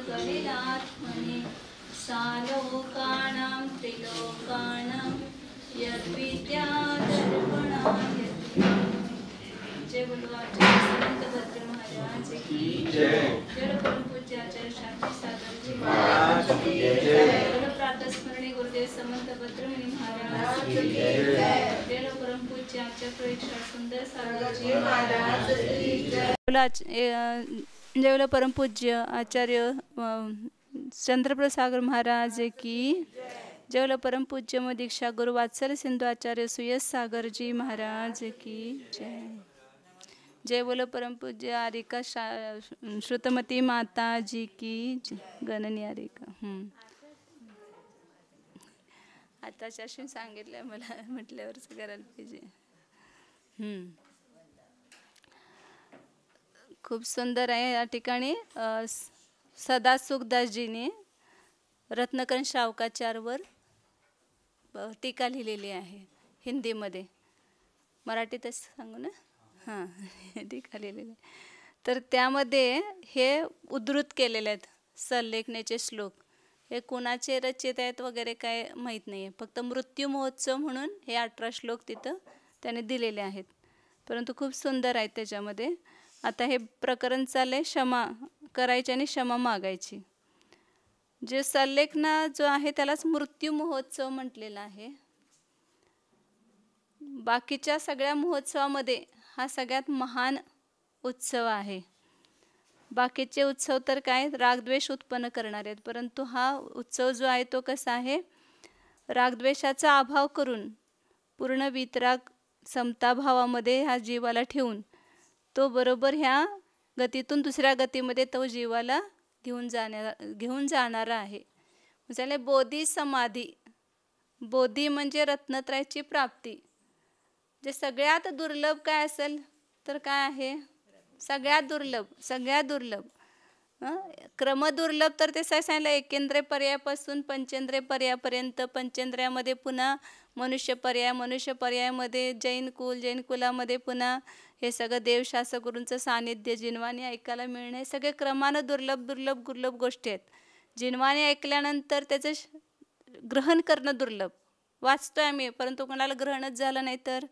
कलिलात्मने सालोकानां त्रिलोकानां यद्विद्यादर्पणाय। जय बोलो आचार्य संत भद्र महाराज की जय। जय परम पूज्य आचार्य शांति सागर जी महाराज की जय। बोलो प्रातः स्मरणे गुरुदेव समंत भद्र मुनि महाराज की जय। जय परम पूज्य आचार्य परीक्षा सुंदर सागर जी महाराज की जय। जय परम पूज्य आचार्य चंद्रप्रभु सागर महाराज की जय। परम पूज्य म दीक्षा गुरु वात्सल सिंधु आचार्य सुयस सागर जी महाराज की जय। जय बोलो परम पूज्य आरिका श्रुतमती माता जी की गणनी आरिका। आता शासून सांगितलं मला म्हटल्यावरच करायला पाहिजे। खूप सुंदर आहे या ठिकाणी सदा सुखदासजीने रत्नकरण श्रावकाचार्यवर टीका लिहिलेली आहे हिंदीमध्ये। मराठीतच सांगू ना? हां, टीका लिहिलेली। तर त्यामध्ये हे उद्धृत केलेले आहेत सल्लेखनाचे श्लोक। हे कोणाचे रचित आहेत वगैरे काय माहीत नाही आहे, फक्त मृत्यू महोत्सव म्हणून हे 18 श्लोक तिथं त्याने दिलेले आहेत, परंतु खूप सुंदर आहेत त्याच्यामध्ये। आता हे प्रकरण चालले क्षमा करायची आणि क्षमा मागायची। जे सल्लेखना जो आहे त्यालाच मृत्यू महोत्सव म्हटलेला आहे। बाकीच्या सगळ्या महोत्सवामध्ये हा सगळ्यात महान उत्सव आहे। बाकीचे उत्सव तर काय रागद्वेष उत्पन्न करणार आहेत, परंतु हा उत्सव जो आहे तो कसा आहे, रागद्वेषाचा अभाव करून पूर्ण वितराग समता भावामध्ये ह्या जीवाला ठेवून तो बरोबर ह्या गतीतून दुसऱ्या गतीमध्ये तो जीवाला घेऊन जाणारा आहे। म्हणजे बोधी समाधी। बोधी म्हणजे रत्नत्रयाची प्राप्ती। जे सगळ्यात दुर्लभ काय असेल तर काय आहे, सगळ्यात दुर्लभ क्रमदुर्लभ तर ते सांगितलं एकेंद्रिय पर्यायापासून पंचेंद्रिय पर्यायापर्यंत। पंचेंद्रियामध्ये पुन्हा मनुष्य पर्यायामध्ये जैन कुलामध्ये पुन्हा हे सगळं देवशास्त्र गुरूंचं सानिध्य जिन्वाने ऐकायला मिळणे, हे सगळे क्रमानं दुर्लभ गोष्टी आहेत। जिन्वाने ऐकल्यानंतर त्याचं ग्रहण करणं दुर्लभ। वाचतोय आम्ही, परंतु कोणाला ग्रहणच झालं नाही तर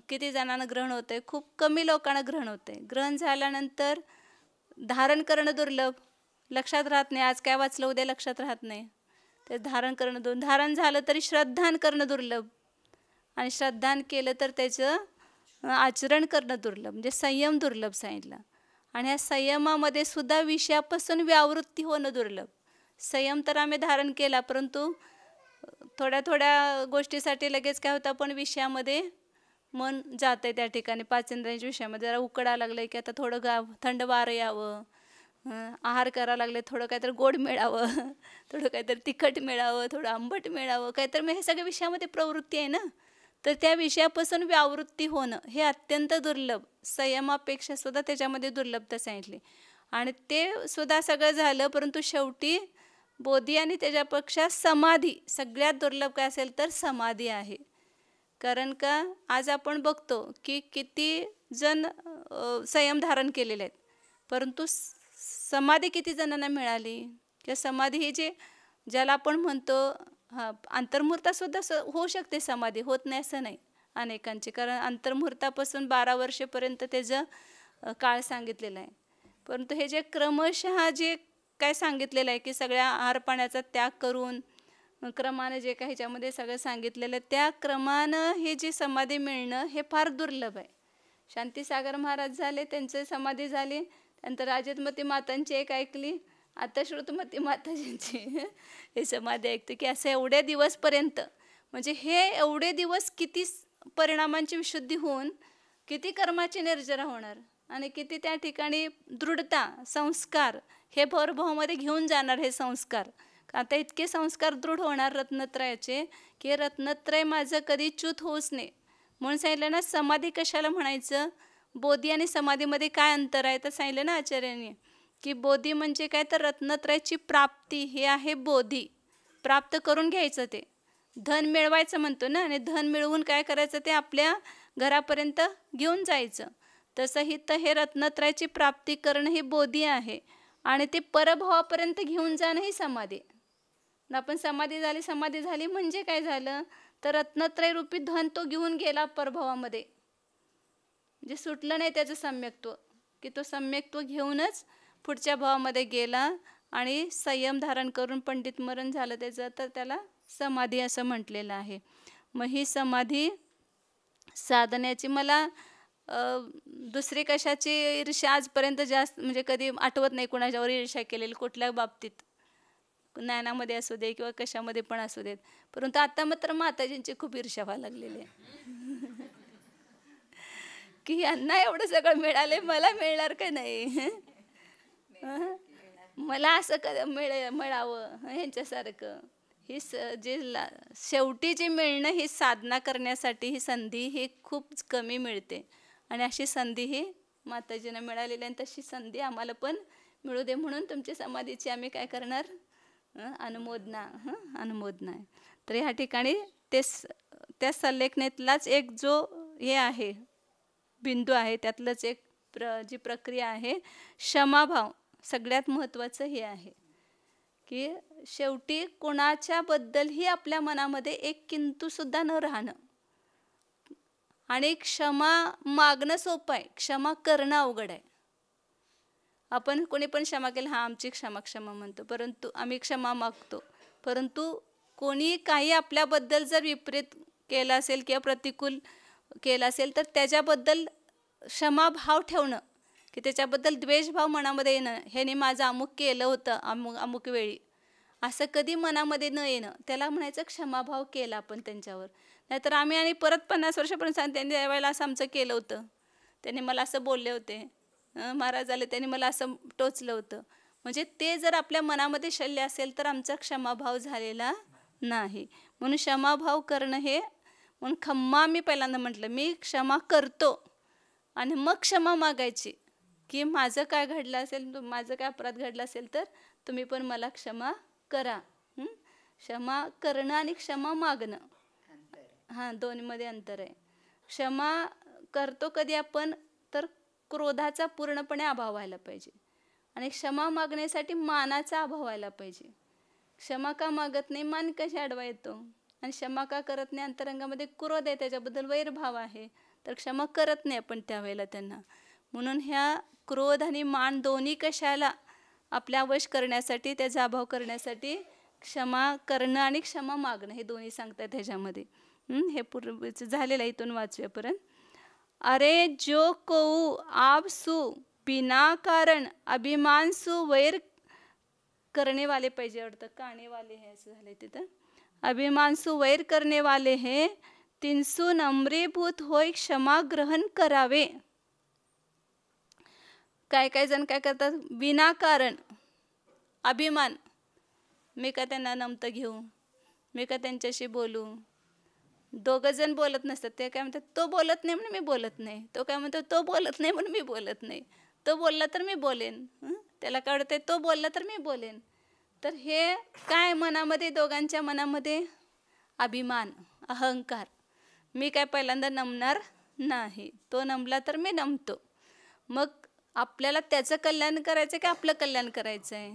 किती जणांना ग्रहण होतं आहे, खूप कमी लोकांना ग्रहण होतं आहे। ग्रहण झाल्यानंतर धारण करणं दुर्लभ, लक्षात राहत नाही, आज काय वाचलं उद्या लक्षात राहत नाही, ते धारण करणं धारण झालं तरी श्रद्धान करणं दुर्लभ, आणि श्रद्धान केलं तर त्याचं आचरण करणं दुर्लभ, म्हणजे संयम दुर्लभ सांगितलं। आणि ह्या संयमामध्ये सुद्धा विषयापासून व्यावृत्ती होणं दुर्लभ। संयम तर आम्ही धारण केला, परंतु थोड्या गोष्टीसाठी लगेच काय होतं, पण विषयामध्ये मन जातं आहे। त्या ठिकाणी पाचेंद्रियांच्या विषयामध्ये जरा उकडा लागलं की आता थोडं थंड वारं यावं, आहार करावं लागले, थोडं काहीतरी गोड मिळावं, थोडं काहीतरी तिखट मिळावं, थोडं आंबट मिळावं, काहीतरी मग हे सगळ्या विषयामध्ये प्रवृत्ती आहे ना, तर त्या विषयापासून व्यावृत्ती होणं हे अत्यंत दुर्लभ। संयमापेक्षा सुद्धा त्याच्यामध्ये दुर्लभता सांगितली, आणि ते सुद्धा सगळं झालं, परंतु शेवटी बोधी आणि त्याच्यापेक्षा समाधी सगळ्यात दुर्लभ काय असेल तर समाधी आहे। कारण का आज आपण बघतो की किती जण संयम धारण केलेले आहेत, परंतु समाधी किती जणांना मिळाली, किंवा समाधी ही ज्याला आपण म्हणतो अंतर्मुहूर्तासुद्धा होऊ शकते समाधी, होत नाही असं नाही अनेकांची, कारण अंतर्मुहूर्तापासून 12 वर्षेपर्यंत त्याचं काळ सांगितलेला आहे। परंतु हे जे क्रमशः जे काय सांगितलेलं आहे की सगळ्या आहार पाण्याचा त्याग करून क्रमानं जे काही ह्याच्यामध्ये सगळं सांगितलेलं आहे, त्या क्रमानं हे जे समाधी मिळणं हे फार दुर्लभ आहे। शांतीसागर महाराज झाले, त्यांची समाधी झाली, नंतर राजतमती मातांची एक ऐकली, आता श्रुतमती माताजींची हे समाधी ऐकते की असं एवढ्या दिवसपर्यंत, म्हणजे हे एवढे दिवस किती परिणामांची विशुद्धी होऊन किती कर्माची निर्जरा होणार, आणि किती त्या ठिकाणी दृढता संस्कार हे भरभावामध्ये घेऊन जाणार हे संस्कार। आता इतके संस्कार दृढ होणार रत्नत्रयाचे की रत्नत्रय माझं कधी च्युत होऊच नये म्हणून सांगितलं ना। समाधी कशाला म्हणायचं, बोधी आणि समाधीमध्ये काय अंतर आहे तर सांगितलं ना आचार्यांनी की बोधी म्हणजे काय तर रत्नत्रयाची प्राप्ती हे आहे बोधी, प्राप्त करून घ्यायचं, ते धन मिळवायचं म्हणतो ना, आणि धन मिळवून काय करायचं ते आपल्या घरापर्यंत घेऊन जायचं। तसं ही तर हे रत्नत्रयाची प्राप्ती करणं ही बोधी आहे, आणि ते परभावापर्यंत घेऊन जाणं ही समाधी. आपण समाधी झाली म्हणजे काय झालं, तर रत्नत्रय रूपी धन तो घेऊन गेला परभावामध्ये, जे सुटलं नाही त्याचं सम्यक्त्व, की तो सम्यक्त्व घेऊनच पुढच्या भावामध्ये गेला आणि संयम धारण करून पंडित मरण झालं त्याचं, तर त्याला समाधी असं म्हटलेलं आहे. मग ही समाधी साधण्याची मला दुसरी कशाची ईर्ष्या आजपर्यंत जास्त म्हणजे कधी आठवत नाही, कोणाच्यावर ईर्ष्या केलेली कुठल्या बाबतीत, ज्ञानामध्ये असू दे किंवा कशामध्ये पण असू देत. परंतु आता मात्र माताजींची खूप ईर्ष्या व्हायला लागलेली आहे की यांना एवढं सगळं मिळाले, मला मिळणार का नाही, मला असं मिळावं ह्यांच्यासारखं. ही जे शेवटी जे मिळणं ही साधना करण्यासाठी ही संधी ही खूप कमी मिळते, आणि अशी संधी ही माताजींना मिळालेली आहे. तशी संधी आम्हाला पण मिळू दे म्हणून तुमच्या समाधीची आम्ही काय करणार, अनुमोदना आहे. तर ह्या ठिकाणी त्या संलेखनेतलाच एक जो हे आहे बिंदू आहे, त्यातलंच एक जी प्रक्रिया आहे क्षमाभाव, सगळ्यात महत्त्वाचं हे आहे की शेवटी कोणाच्याबद्दलही आपल्या मनामध्ये एक किंतुसुद्धा न राहणं. आणि क्षमा मागणं सोपं आहे, क्षमा करणं अवघड आहे. आपण कोणी पण क्षमा केली, हां आमची क्षमा म्हणतो, परंतु आम्ही क्षमा मागतो, परंतु कोणी काही आपल्याबद्दल जर विपरीत केलं असेल किंवा प्रतिकूल केलं असेल तर त्याच्याबद्दल क्षमाभाव ठेवणं, की त्याच्याबद्दल द्वेषभाव मनामध्ये येणं, ह्याने माझं अमुक केलं होतं अमुक वेळी, असं कधी मनामध्ये न येणं, त्याला म्हणायचं क्षमाभाव केला आपण त्यांच्यावर. नाहीतर आम्ही आणि परत 50 वर्षापर्यंत सांग त्यांनी त्यावेळेला असं आमचं केलं होतं, त्यांनी मला असं बोलले होते, महाराज आले त्यांनी मला असं टोचलं होतं, म्हणजे ते जर आपल्या मनामध्ये शल्य असेल तर आमचा क्षमाभाव झालेला नाही. म्हणून क्षमाभाव करणं हे, म्हणून खम्मा मी पहिल्यांदा म्हटलं, मी क्षमा करतो आणि मग क्षमा मागायची, की माझं काय घडलं असेल, माझं काय अपराध घडला असेल तर तुम्ही पण मला क्षमा करा. क्षमा करणं आणि क्षमा मागणं, हां दोन्हीमध्ये अंतर आहे. क्षमा करतो कधी आपण, तर क्रोधाचा पूर्णपणे अभाव व्हायला पाहिजे, आणि क्षमा मागण्यासाठी मानाचा अभाव व्हायला पाहिजे. क्षमा का मागत नाही, मान कशी अडवा येतो, आणि क्षमा का करत नाही, अंतरंगामध्ये क्रोध आहे, त्याच्याबद्दल वैरभाव आहे, तर क्षमा करत नाही आपण त्यावेळेला त्यांना. म्हणून ह्या क्रोध आणि मान दोन्ही कशाला आपल्या वश करण्यासाठी, त्याचा अभाव करण्यासाठी क्षमा करणं आणि क्षमा मागणं हे दोन्ही सांगतात ह्याच्यामध्ये. हे पूर्वीचं झालेलं आहे, इथून वाचूयापर्यंत. अरे जो कोऊ आप सु बिना कारण अभिमान सु वैर करने वाले पाहिजे वाटतं, काणे वाले हे असं झालंय तिथं. अभिमान सु वैर करने वाले हे तिनसु नम्रीभूत होय क्षमा ग्रहण करावे. काय जण काय करतात, विनाकारण अभिमान, मी का त्यांना नमतं घेऊ, मी का त्यांच्याशी बोलू. दोघं जण बोलत नसतात, ते काय म्हणतात तो बोलत नाही म्हणून मी बोलत नाही, तो काय म्हणतो तो बोलत नाही म्हणून मी बोलत नाही, तो बोलला तर मी बोलेन, त्याला काय वाटतंय तो बोलला तर मी बोलेन. तर हे काय मनामध्ये, दोघांच्या मनामध्ये अभिमान, अहंकार, मी काय पहिल्यांदा नमणार नाही, तो नमला तर मी नमतो. मग आपल्याला त्याचं कल्याण करायचं की आपलं कल्याण करायचं आहे,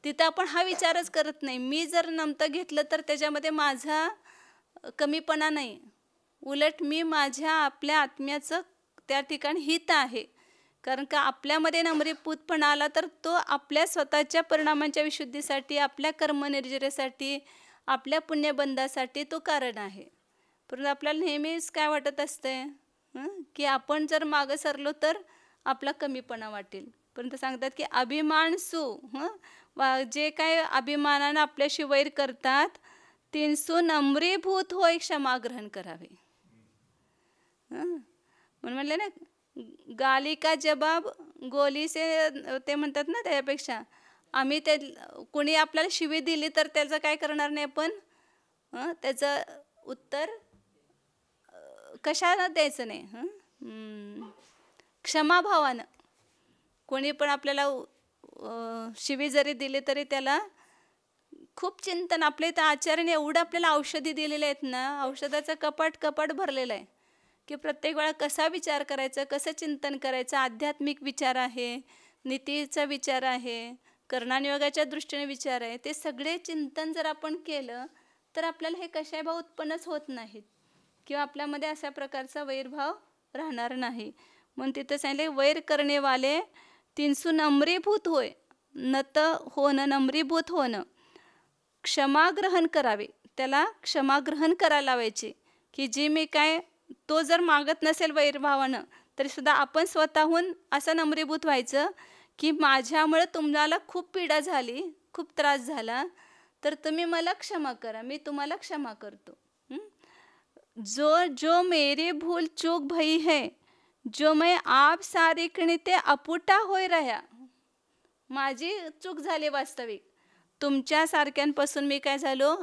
तिथं आपण हा विचारच करत नाही. मी जर नमतं घेतलं तर त्याच्यामध्ये माझा कमीपणा नाही, उलट मी माझ्या आपल्या आत्म्याचं त्या ठिकाणी हित आहे. कारण का आपल्यामध्ये नम्रीभूतपणा आला तर तो आपल्या स्वतःच्या परिणामांच्या विशुद्धीसाठी, आपल्या कर्मनिर्जरेसाठी, आपल्या पुण्यबंधासाठी तो कारण आहे. परंतु आपल्याला नेहमीच काय वाटत असते की आपण जर मागं सरलो तर आपला कमीपणा वाटेल. परंतु सांगतात की अभिमानसू, जे काय अभिमानानं आपल्याशी वैर करतात, तिनसू नम्रीभूत होय क्षमा ग्रहण करावे. म्हणून म्हणले ना, गाली का जबाब गोली से, ते म्हणतात ना, त्यापेक्षा आम्ही ते कोणी आपल्याला शिवी दिली तर त्याचं काय करणार नाही आपण, त्याचं उत्तर कशाला द्यायचं नाही, क्षमाभावानं. कोणी पण आपल्याला शिवी जरी दिली तरी त्याला खूप चिंतन, आपल्या इथं आचार्याने एवढं आपल्याला औषधी दिलेले आहेत ना, औषधाचं कपाट भरलेलं आहे की प्रत्येक वेळा कसा विचार करायचा, कसं चिंतन करायचं, आध्यात्मिक विचार आहे, नीतीचा विचार आहे, कर्णानुयोगाच्या दृष्टीने विचार आहे, ते सगळे चिंतन जर आपण केलं तर आपल्याला हे कषायभाव उत्पन्नच होत नाहीत किंवा आपल्यामध्ये अशा प्रकारचा वैरभाव राहणार नाही. म्हणून तिथं सांगितले वैर करणेवाले तिनसू नम्रीभूत होय, नत होणं नम्रीभूत होणं, क्षमाग्रहण करावे, त्याला क्षमाग्रहण करायला लावायचे की जी मी काय, तो जर मागत नसेल वैरभावानं तरीसुद्धा आपण स्वतःहून असं नम्रीभूत व्हायचं की माझ्यामुळे तुम्हाला खूप पीडा झाली, खूप त्रास झाला, तर तुम्ही मला क्षमा करा, मी तुम्हाला क्षमा करतो. जो मेरी भूल चूक भई है, जो मैं आप सारिकणी ते अपुटा होय रहा, माझी चूक झाली वास्तविक, तुमच्यासारख्यांपासून मी काय झालो,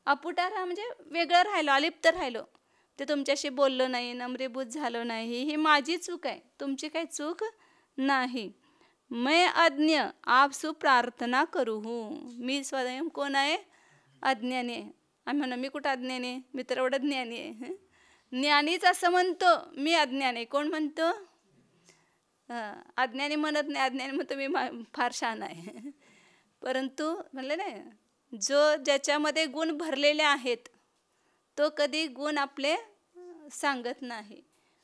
अपुटा राहा म्हणजे वेगळं राहिलो, अलिप्त राहिलो, ते तुमच्याशी बोललो नाही, नम्रीभूत झालो नाही, ही माझी चूक आहे, तुमची काही चूक नाही. मैं अज्ञ आपसू प्रार्थना करू हूँ, मी स्वयं कोण आहे, अज्ञानी आहे. आम्ही म्हणा मी कुठं अज्ञानी आहे, मी तर एवढं ज्ञानी आहे. ज्ञानीच असं म्हणतो, मी अज्ञानी आहे. कोण म्हणतो, अज्ञानी म्हणत नाही, अज्ञानी म्हणतो मी फार शहाणा आहे. परंतु म्हणलं नाही, जो ज्याच्यामध्ये गुण भरलेले आहेत तो कधी गुण आपले सांगत नाही,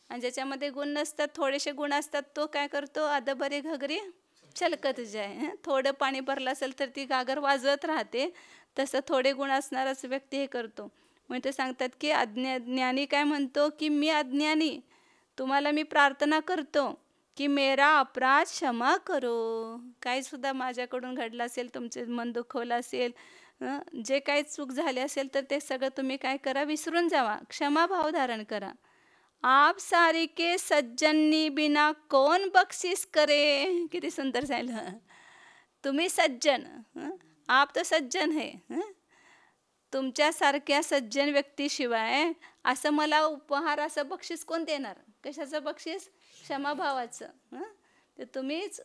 आणि ज्याच्यामध्ये गुण नसतात, थोडेसे गुण असतात, तो काय करतो, अदबरी घगरी छलकत जाय. थोडं पाणी भरलं असेल तर ती घागर वाजवत राहते, तसं थोडे गुण असणाराच व्यक्ती हे करतो. मग ते सांगतात की ज्ञानी काय म्हणतो की मी अज्ञानी, तुम्हाला मी प्रार्थना करतो की मेरा अपराध क्षमा करो, काही सुद्धा माझ्याकडून घडलं असेल, तुमचे मन दुखवलं असेल, जे काही चूक झाली असेल तर ते सगळं तुम्ही काय करा, विसरून जावा, क्षमाभाव धारण करा. आप सारी के सज्जनी बिना कोण बक्षीस करे, किती सुंदर सांगितलं. तुम्ही सज्जन, आप तो सज्जन है, तुमच्यासारख्या सज्जन व्यक्तीशिवाय असं मला उपहार, असं बक्षीस कोण देणार, कशाचं बक्षीस, क्षमाभावाचं. तर तुम्हीच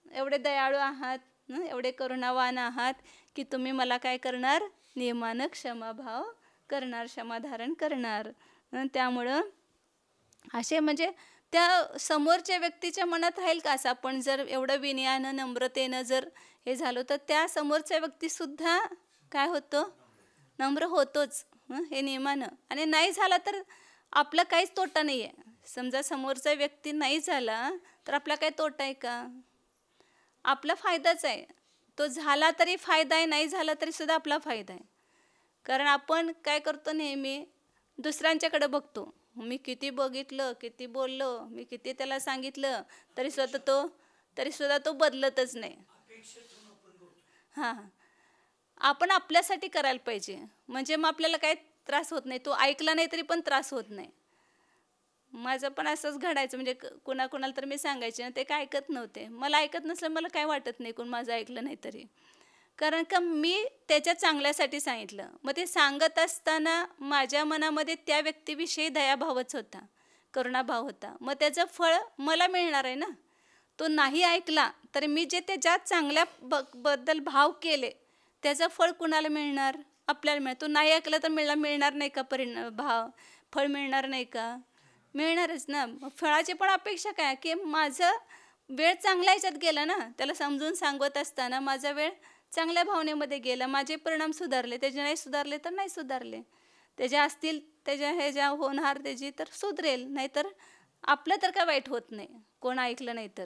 एवढे दयाळू आहात, एवढे करुणावान आहात की तुम्ही मला काय करणार, नियमानं क्षमाभाव करणार, क्षमाधारण करणार. त्यामुळं असे म्हणजे त्या समोरच्या व्यक्तीच्या मनात राहील का असं, आपण जर एवढं विनयानं नम्रतेनं जर हे झालो तर त्या समोरच्या व्यक्तीसुद्धा काय होतं, नम्र होतोच हे नियमानं. आणि नाही झाला तर आपला काहीच तोटा नाही आहे. समजा समोरचा व्यक्ती नाही झाला तर आपला काय तोटा आहे का, आपला फायदाच आहे. तो झाला तरी फायदा आहे, नाही झाला तरी सुद्धा आपला फायदा आहे. कारण आपण काय करतो, नेहमी दुसऱ्यांच्याकडे बघतो, मी किती बघितलं, किती बोललो, मी किती त्याला सांगितलं, तरीसुद्धा तो बदलतच नाही. हां, आपण आपल्यासाठी करायला पाहिजे, म्हणजे मग आपल्याला काही त्रास होत नाही. तो ऐकला नाही तरी पण त्रास होत नाही. माझं पण असंच घडायचं, म्हणजे कुणाला तर मी सांगायचे ना, ते काय ऐकत नव्हते. मला ऐकत नसलं मला काय वाटत नाही कोण माझं ऐकलं नाही तरी, कारण का मी त्याच्या चांगल्यासाठी सांगितलं. मग ते सांगत असताना माझ्या मनामध्ये त्या व्यक्तीविषयी दयाभावच होता, करुणाभाव होता. मग त्याचं फळ मला मिळणार आहे ना. तो नाही ऐकला तर मी जे त्याच्या चांगल्या बद्दल भाव केले त्याचं फळ कुणाला मिळणार, आपल्याला मिळणार. तो नाही ऐकला तर मिळणार नाही का, भाव फळ मिळणार नाही का, मिळणारच ना. फळाची पण अपेक्षा काय की माझं वेळ चांगल्या ह्याच्यात गेला ना, त्याला समजून सांगत असताना माझा वेळ चांगल्या भावनेमध्ये गेला, माझे परिणाम सुधारले, त्याचे नाही सुधारले तर नाही सुधारले, त्याच्या असतील त्याच्या हे ज्या होणार त्याची तर सुधरेल, नाहीतर आपलं तर काय वाईट होत नाही कोण ऐकलं नाही तर.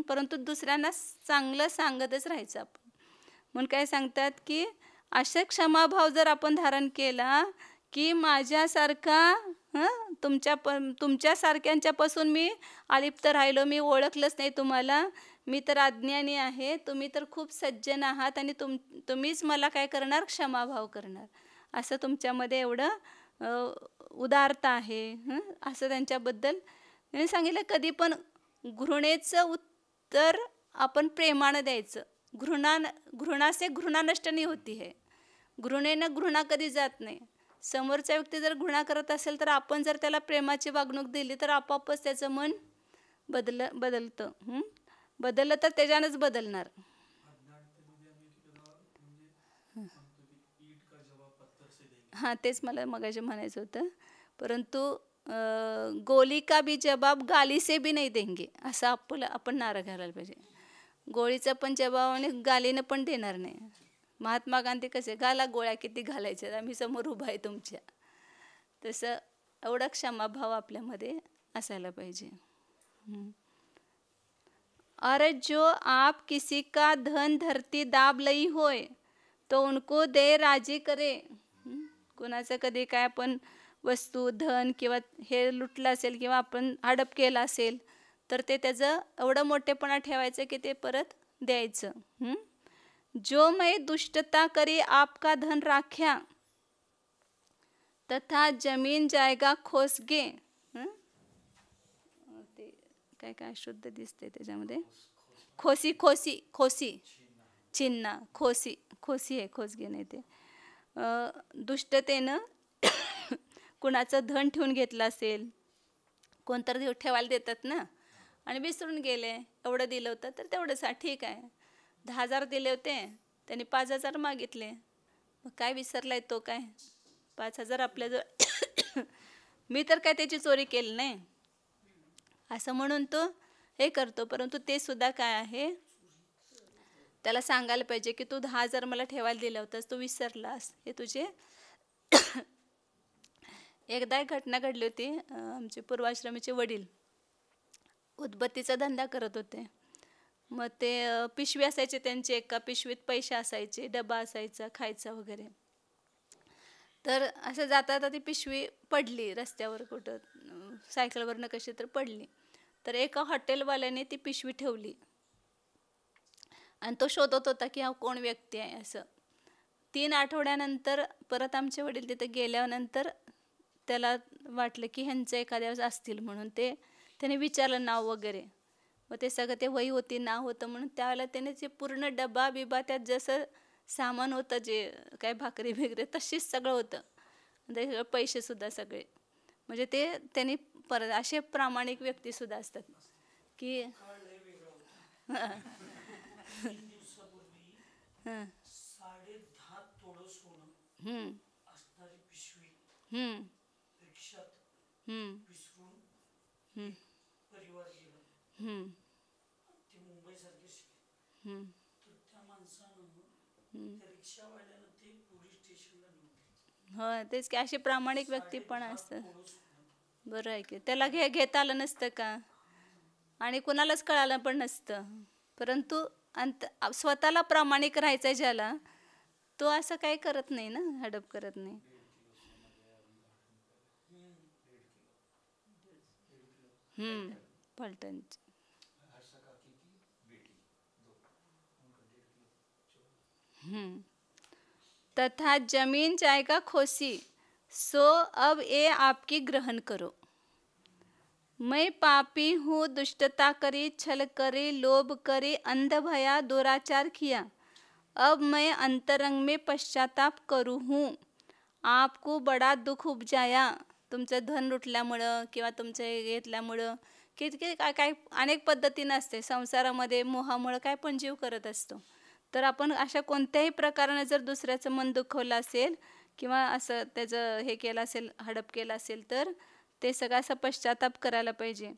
परंतु दुसऱ्यांना चांगलं सांगतच राहायचं आपण. म्हणून काय सांगतात की असे क्षमाभाव जर आपण धारण केला की माझ्यासारखा तुमच्यासारख्यांच्यापासून मी अलिप्त राहिलो, मी ओळखलंच नाही तुम्हाला, मी तर अज्ञानी आहे, तुम्ही तर खूप सज्जन आहात आणि तुम्हीच मला काय करणार, क्षमाभाव करणार, असं तुमच्यामध्ये एवढं उदारता आहे. असं त्यांच्याबद्दल सांगितलं. कधी पण घृणेचं उत्तर आपण प्रेमानं द्यायचं. घृणा से घृणा नष्ट नाही होती है, घृणेनं घृणा कधी जात नाही. समोरचा व्यक्ती जर घृणा करत असेल तर आपण जर त्याला प्रेमाची वागणूक दिली तर आपोआपच त्याचं मन बदलतं. बदललं तर त्याच्यानंच बदलणार. हां, तेच मला मगाशी म्हणायचं होतं. परंतु गोली का भी जवाब गाली से भी नहीं देंगे, असं आपण नारा घालायला पाहिजे. गोळीचा पण जबाब आणि गालीनं पण देणार नाही. महात्मा गांधी कसे, घाला गोळ्या किती घालायच्या, आम्ही समोर उभा आहे तुमच्या. तसं एवढा क्षमाभाव आपल्यामध्ये असायला पाहिजे. और जो आप किसी का धन धरती दाब लई होय तो उनको दे राजी करे. कुणाचं कधी काय आपण वस्तू धन किंवा हे लुटलं असेल किंवा आपण हडप केलं असेल तर ते त्याचं एवढं मोठेपणा ठेवायचं की ते परत द्यायचं. जो मैं दुष्टता करी आपका धन राख्या तथा जमीन जायगा खोसगे. ते काय काय शुद्ध दिसते त्याच्यामध्ये, खोसी खोसी खोसी चिन्ह खोसी खोसी आहे, खोसगे नाही ते. दुष्टतेनं कुणाचं धन ठेवून घेतलं असेल, कोणतरी ठेवायला देतात ना आणि विसरून गेले, एवढं दिलं होतं तर तेवढंच ठीक आहे. 10,000 दिले होते, त्यांनी 5,000 मागितले, मग काय विसरलाय तो काय 5,000 आपल्याजवळ. मी तर काय त्याची चोरी केली नाही असं म्हणून तो हे करतो. परंतु ते सुद्धा काय आहे, त्याला सांगायला पाहिजे की तू 10,000 मला ठेवायला दिला होतास, तू विसरलास, हे तुझे. एकदा एक घटना घडली होती. आमचे पूर्वाश्रमीचे वडील उदबत्तीचा धंदा करत होते. मग ते पिशवी असायचे त्यांचे, एका पिशवीत पैसे असायचे, डबा असायचा खायचा वगैरे. तर असं जाता जाता ती पिशवी पडली रस्त्यावर, कुठं सायकलवरनं कशी तर पडली. तर एका हॉटेलवाल्याने ती पिशवी ठेवली आणि तो शोधत होता की हा कोण व्यक्ती आहे असं. 3 आठवड्यानंतर परत आमचे वडील तिथे गेल्यानंतर त्याला वाटलं की ह्यांचं एखाद्या वेळेस असतील म्हणून त्याने विचारलं नाव वगैरे. मग ते सगळं ते वही होती, नाव होतं म्हणून त्यावेळेला त्याने जे पूर्ण डबा बिबा त्यात जसं सामान होतं, जे काय भाकरी वगैरे तशीच सगळं होतं, ते पैसेसुद्धा सगळे. म्हणजे त्यांनी परत असे प्रामाणिक व्यक्तीसुद्धा असतात की हां 10.5 तोळं सोनं असणारी पिशवी रिक्षात विसरून परिवार गेला. ते मुंबईसारखे शिकले. तर त्या माणसानं त्या रिक्षावाल्यानं ते पोलीस स्टेशनला नेऊन. हो तेच की, असे प्रामाणिक व्यक्ती पण असतात. बरं आहे की, त्याला घेता आलं नसतं का आणि कुणालाच कळालं पण नसतं. परंतु स्वतःला प्रामाणिक राहायचं ज्याला, तो असं काही करत नाही ना, हडप करत नाही. पलटणची तथा जमीन जाएगा खोसी सो अब ये आपकी ग्रहण करो. मैं पापी हूँ, दुष्टता करी, छल करी, लोभ करी, अंध भया, दुराचार किया. अब मैं अंतरंग में पश्चाताप करू हूँ. आपको बडा दुःख उपजाया. तुमचं धन लुटल्यामुळं किंवा तुमचं हे घेतल्यामुळं किती काय काय अनेक पद्धतीनं असते संसारामध्ये. मोहामुळं काय पण जीव करत असतो. तर आपण अशा कोणत्याही प्रकाराने जर दुसऱ्याचं मन दुखवलं असेल किंवा असं त्याचं हे केलं असेल, हडप केलं असेल, तर ते सगळं असं पश्चाताप करायला पाहिजे.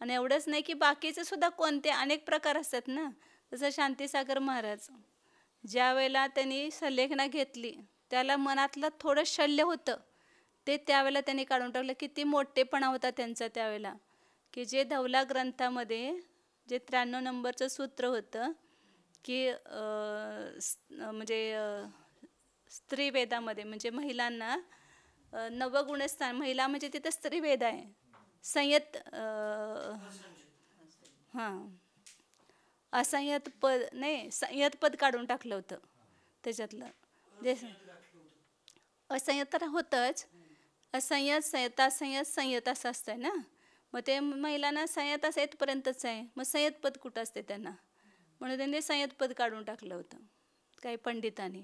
आणि एवढंच नाही की बाकीचं सुद्धा कोणते अनेक प्रकार असतात ना. जसं शांतीसागर महाराज, ज्या वेळेला त्यांनी संलेखना घेतली त्याला मनातलं थोडं शल्य होतं, ते त्यावेळेला त्यांनी काढून टाकलं. किती मोठेपणा होता त्यांचा त्यावेळेला, की जे धवला ग्रंथामध्ये जे 93 नंबरचं सूत्र होतं की म्हणजे स्त्रीवेदामध्ये म्हणजे महिलांना नवगुणस्थान, महिला म्हणजे तिथं स्त्रीवेद आहे, संयत असंयत पद नाही, संयत पद काढून टाकलं होतं त्याच्यातलं. जे असंयत तर होतंच, असंयत, संयतासंयत, संयत असं असतंय ना. मग ते महिलांना संयत येतपर्यंतच आहे, मग संयत पद कुठं असते त्यांना, म्हणून त्यांनी संयत पद काढून टाकलं होतं काही पंडितांनी,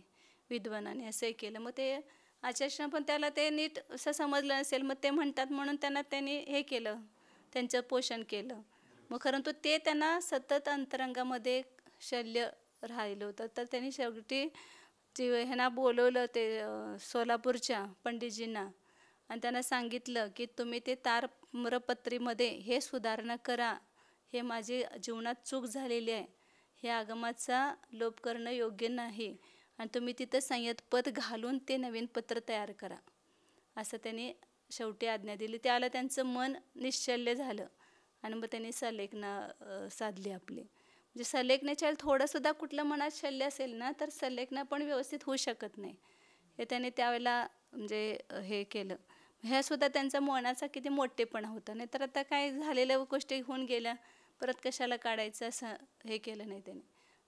विद्वानांनी असं केलं. मग ते आचार्य पण त्याला ते नीट असं समजलं नसेल, मग ते म्हणतात म्हणून त्यांनी हे केलं, त्यांचं पोषण केलं. मग खरं तर ते त्यांना सतत अंतरंगामध्ये शल्य राहिलं होतं. तर त्यांनी शेवटी ह्यांना बोलवलं ते सोलापूरच्या पंडितजींना आणि त्यांना सांगितलं की तुम्ही ते तारपत्रीमध्ये हे सुधारणा करा, हे माझी जीवनात चूक झालेली आहे, हे आगमाचा लोप करणं योग्य नाही आणि तुम्ही तिथं संयतपद घालून ते नवीन पत्र तयार करा, असं त्यांनी शेवटी आज्ञा दिली. त्याला त्यांचं मन निश्चल्य झालं आणि मग त्यांनी सल्लेखना साधली आपली. म्हणजे सल्लेखनाच्या वेळेला थोडंसुद्धा कुठलं मनात शल्य असेल ना तर सल्लेखना पण व्यवस्थित होऊ शकत नाही, हे त्याने त्यावेळेला म्हणजे हे केलं. ह्यासुद्धा त्यांचा मनाचा किती मोठेपणा होता. नाही तर आता काय झालेल्या गोष्टी होऊन गेल्या, परत कशाला काढायचं असं हे केलं नाही त्याने.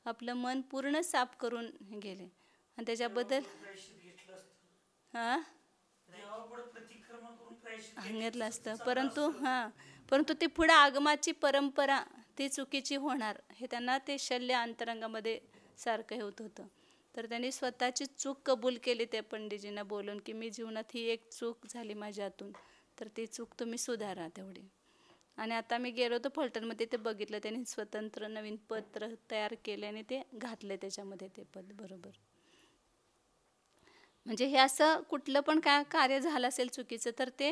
आपलं मन पूर्ण साफ करून गेले आणि त्याच्याबद्दल हां घेतलं असतं. परंतु ती पुढं आगमाची परंपरा ती चुकीची होणार हे त्यांना ते शल्य अंतरंगामध्ये सारखं होत होतं. तर त्यांनी स्वतःची चूक कबूल केली त्या पंडितजींना बोलून की मी जीवनात ही एक चूक झाली माझ्यातून, तर ती चूक तुम्ही सुधारा तेवढी. आणि आता मी गेलो होतो फलटणमध्ये, ते बघितलं त्यांनी स्वतंत्र नवीन पत्र तयार केले आणि ते घातले त्याच्यामध्ये ते पद बरोबर. म्हणजे हे असं कुठलं पण काय कार्य झालं असेल चुकीचं तर ते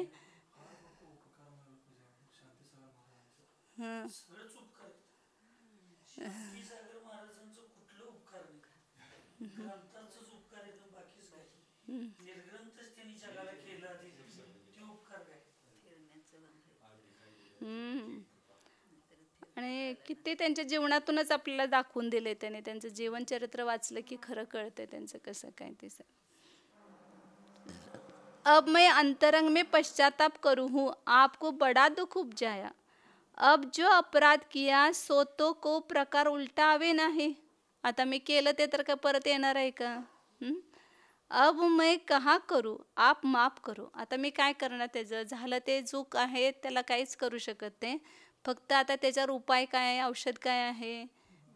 आणि किती त्यांच्या जीवनातूनच आपल्याला दाखवून दिले त्याने. त्यांचं जीवनचरित्र वाचलं की खरं कळतंय त्यांचं कसं काय ते. अब मैं अंतरंग में पश्चाताप करूँ हूँ, आपको बड़ा दुख उपजाया. अब जो अपराध किया सो तो को प्रकार उलटा आवे नाही. आता मी केलं ते तर का परत येणार आहे का? अब मैं कहा करू, आप माफ करो. आता मी काय करणार, त्याचं झालं ते चूक आहे, त्याला काहीच करू शकत नाही. फक्त आता त्याच्यावर उपाय काय आहे, औषध काय आहे?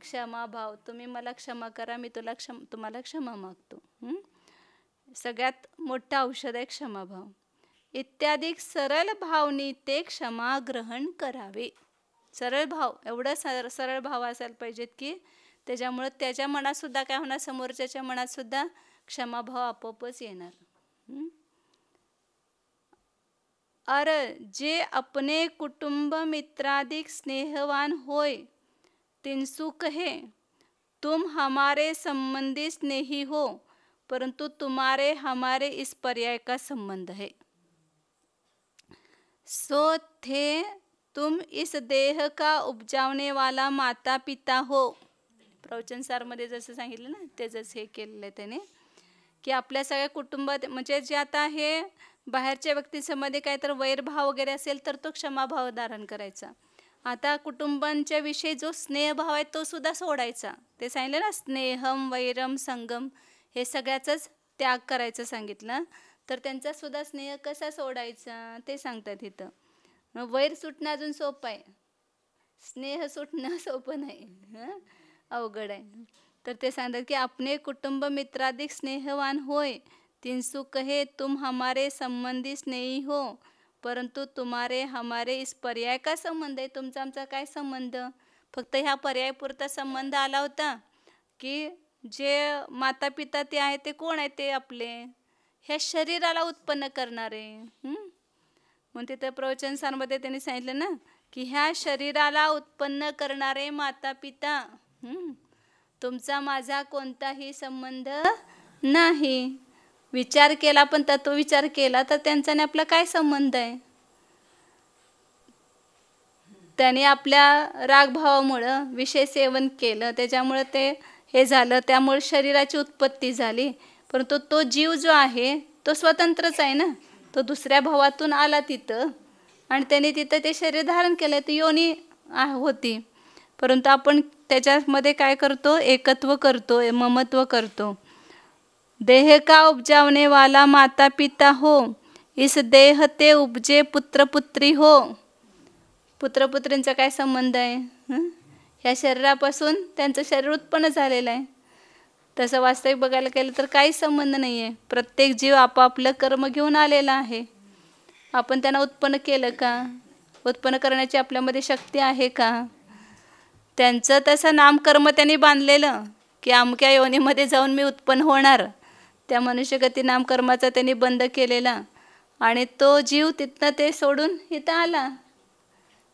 क्षमाभाव. तुम्ही मला क्षमा करा, मी तुम्हाला क्षमा मागतो. सगळ्यात मोठं औषध आहे क्षमाभाव. इत्यादी सरळ भावनी ते क्षमा ग्रहण करावे. सरळ भाव, एवढं सरळ भाव असायला पाहिजेत की त्याच्यामुळं त्याच्या मनातसुद्धा काय होणार, समोरच्याच्या मनातसुद्धा क्षमाभाव आपोआपच येणार. अर जे अपने कुटुंब मित्राधिक स्नेहवान होय तिनसु कहे, तुम हमारे संबंधी स्नेही हो परंतु तुम्हारे हमारे इस पर्याय का संबंध है. सो थे तुम इस देह का उपजावने वाला माता पिता हो. प्रवचन सारमध्ये जसं सांगितलं ना त्याचंच हे केलेलं आहे त्याने की आपल्या सगळ्या कुटुंबात म्हणजे जे आता हे बाहेरच्या व्यक्तींमध्ये काय तर वैरभाव वगैरे असेल तर तो क्षमाभाव धारण करायचा. आता कुटुंबांच्या विषयी जो स्नेहभाव आहे तो सुद्धा सोडायचा. ते सांगितलं ना स्नेहम वैरम संगम, हे सगळ्याचाच त्याग करायचं सांगितलं. तर त्यांचा सुद्धा स्नेह कसा सोडायचा ते सांगतात इथं. वैर सुटणं अजून सोपं आहे, स्नेह सुटणं सोपं नाही, अवघड आहे. तर ते सांगतात की आपले कुटुंब मित्राधिक स्नेहवान होय तिनसु कहे, तुम हमारे संबंधी स्नेही हो परंतु तुम्हारे हमारे इस पर्याय का संबंध आहे. तुमचा आमचा काय संबंध, फक्त ह्या पर्यायपुरता संबंध आला होता की जे माता पिता ते आहे ते कोण आहे, ते आपले ह्या शरीराला उत्पन्न करणारे. मग तिथं प्रवचन सारमध्ये त्यांनी सांगितलं ना की ह्या शरीराला उत्पन्न करणारे माता पिता, तुमचा माझा कोणताही संबंध नाही. विचार केला पण तत्व विचार केला तर त्यांचा आणि आपला काय संबंध आहे. त्याने आपल्या रागभावामुळं विषय सेवन केलं, त्याच्यामुळं ते हे झालं, त्यामुळे शरीराची उत्पत्ती झाली. परंतु तो जीव जो आहे तो स्वतंत्रच आहे ना, तो दुसऱ्या भावातून आला तिथं आणि त्याने तिथं ते शरीर धारण केलं, ती योनी होती. परंतु आपण त्याच्यामध्ये काय करतो, एकत्व करतो, ममत्व करतो. देह का उपजावने वाला माता पिता हो, इस देह ते उपजे पुत्र पुत्री हो. पुत्र पुत्रींचा काय संबंध आहे, ह्या शरीरापासून त्यांचं शरीर उत्पन्न झालेलं आहे. तसं वास्तविक बघायला गेलं तर काहीच संबंध नाही आहे. प्रत्येक जीव आपापलं कर्म घेऊन आलेला आहे. आपण त्यांना उत्पन्न केलं का, उत्पन्न करण्याची आपल्यामध्ये शक्ती आहे का. त्यांचं तसं नामकर्म त्यांनी बांधलेलं की अमक्या योनीमध्ये जाऊन मी उत्पन्न होणार, त्या मनुष्यगती नामकर्माचा त्यांनी बंद केलेला आणि तो जीव तिथनं ते सोडून इथं आला.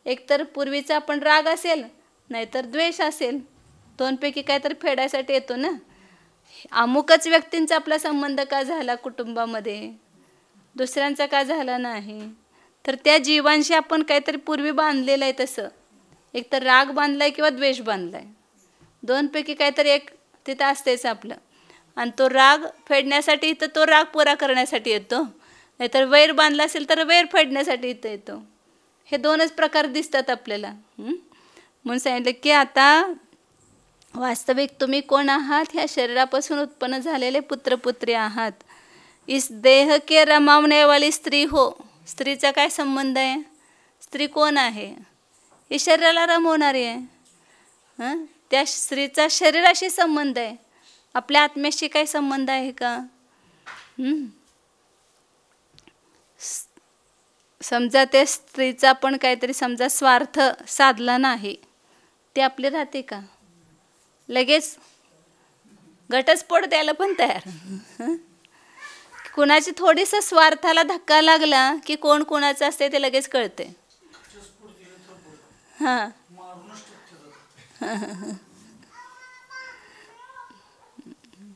एकतर पूर्वीचा आपण राग असेल नाहीतर द्वेष असेल, दोनपैकी काहीतरी फेडायसाठी येतो ना. अमुकच व्यक्तींचा आपला संबंध का झाला कुटुंबामध्ये, दुसऱ्यांचा का झाला नाही, तर त्या जीवांशी आपण काहीतरी पूर्वी बांधलेलं आहे. तसं एक तर राग बांधला आहे किंवा द्वेष बांधला आहे. दोनपैकी काहीतरी एक तिथं असतेच आपलं. आणि तो राग फेडण्यासाठी इथं तो राग पुरा करण्यासाठी येतो, नाहीतर वैर बांधला असेल तर वैर फेडण्यासाठी इथं येतो. हे दोनच प्रकार दिसतात आपल्याला. म्हणून सांगितलं की आता वास्तविक तुम्ही कोण आहात? ह्या शरीरापासून उत्पन्न झालेले पुत्रपुत्री आहात. इस देह के रमावने वाली स्त्री हो. स्त्रीचा काय संबंध आहे? स्त्री कोण आहे? ही शरीराला रमवणारी आहे. त्या स्त्रीचा शरीराशी संबंध आहे, आपल्या आत्म्याशी काही संबंध आहे का? समजा त्या स्त्रीचा पण काहीतरी समजा स्वार्थ साधला नाही, ते आपले राहते का? लगेच घटस्फोट द्यायला पण तयार. कुणाची थोडीसा स्वार्थाला धक्का लागला की कोण कोणाचं असते ते लगेच कळते. हां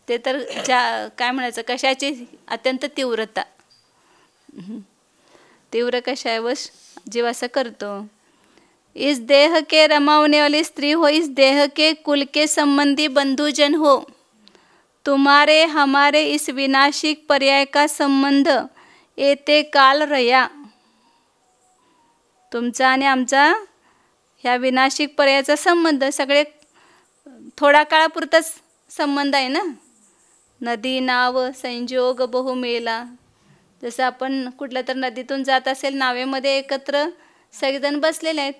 ते तर काय म्हणायचं, कशाची अत्यंत तीव्रता, तीव्र कशावश जीव असं करतो. इस देह के रमावने वाली स्त्री हो, इस देह के कुल के संबंधी बंधुजन हो. तुम्हारे हमारे इस विनाशिक पर्याय का संबंध येते काल रया. तुमचा आणि आमचा ह्या विनाशिक पर्यायाचा संबंध सगळे थोडा काळापुरताच संबंध आहे ना. नदी नाव संजोग बहुमेला. जसं आपण कुठल्या तर नदीतून जात असेल, नावेमध्ये एकत्र सगळेजण बसलेले आहेत,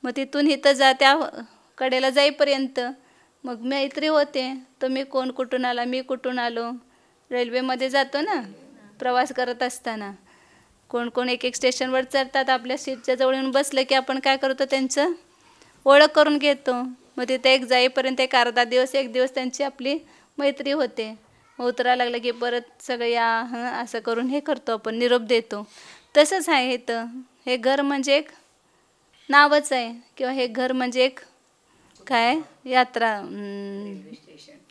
मग तिथून इथं त्या कडेला जाईपर्यंत मग मैत्री होते. तुम्ही कोण कुठून आला, मी कुठून आलो. रेल्वेमध्ये जातो ना प्रवास करत असताना, कोण कोण एक एक स्टेशनवर चढतात, आपल्या सीटच्या जवळ येऊन बसलं की आपण काय करतो, त्यांचं ओळख करून घेतो. मग तिथे एक जाईपर्यंत एक अर्धा दिवस एक दिवस त्यांची आपली मैत्री होते. उतरायला लागलं की परत सगळं या असं करून हे करतो, आपण निरोप देतो. तसंच आहे इथं. हे घर म्हणजे एक नावच आहे, किंवा हे घर म्हणजे एक काय यात्रा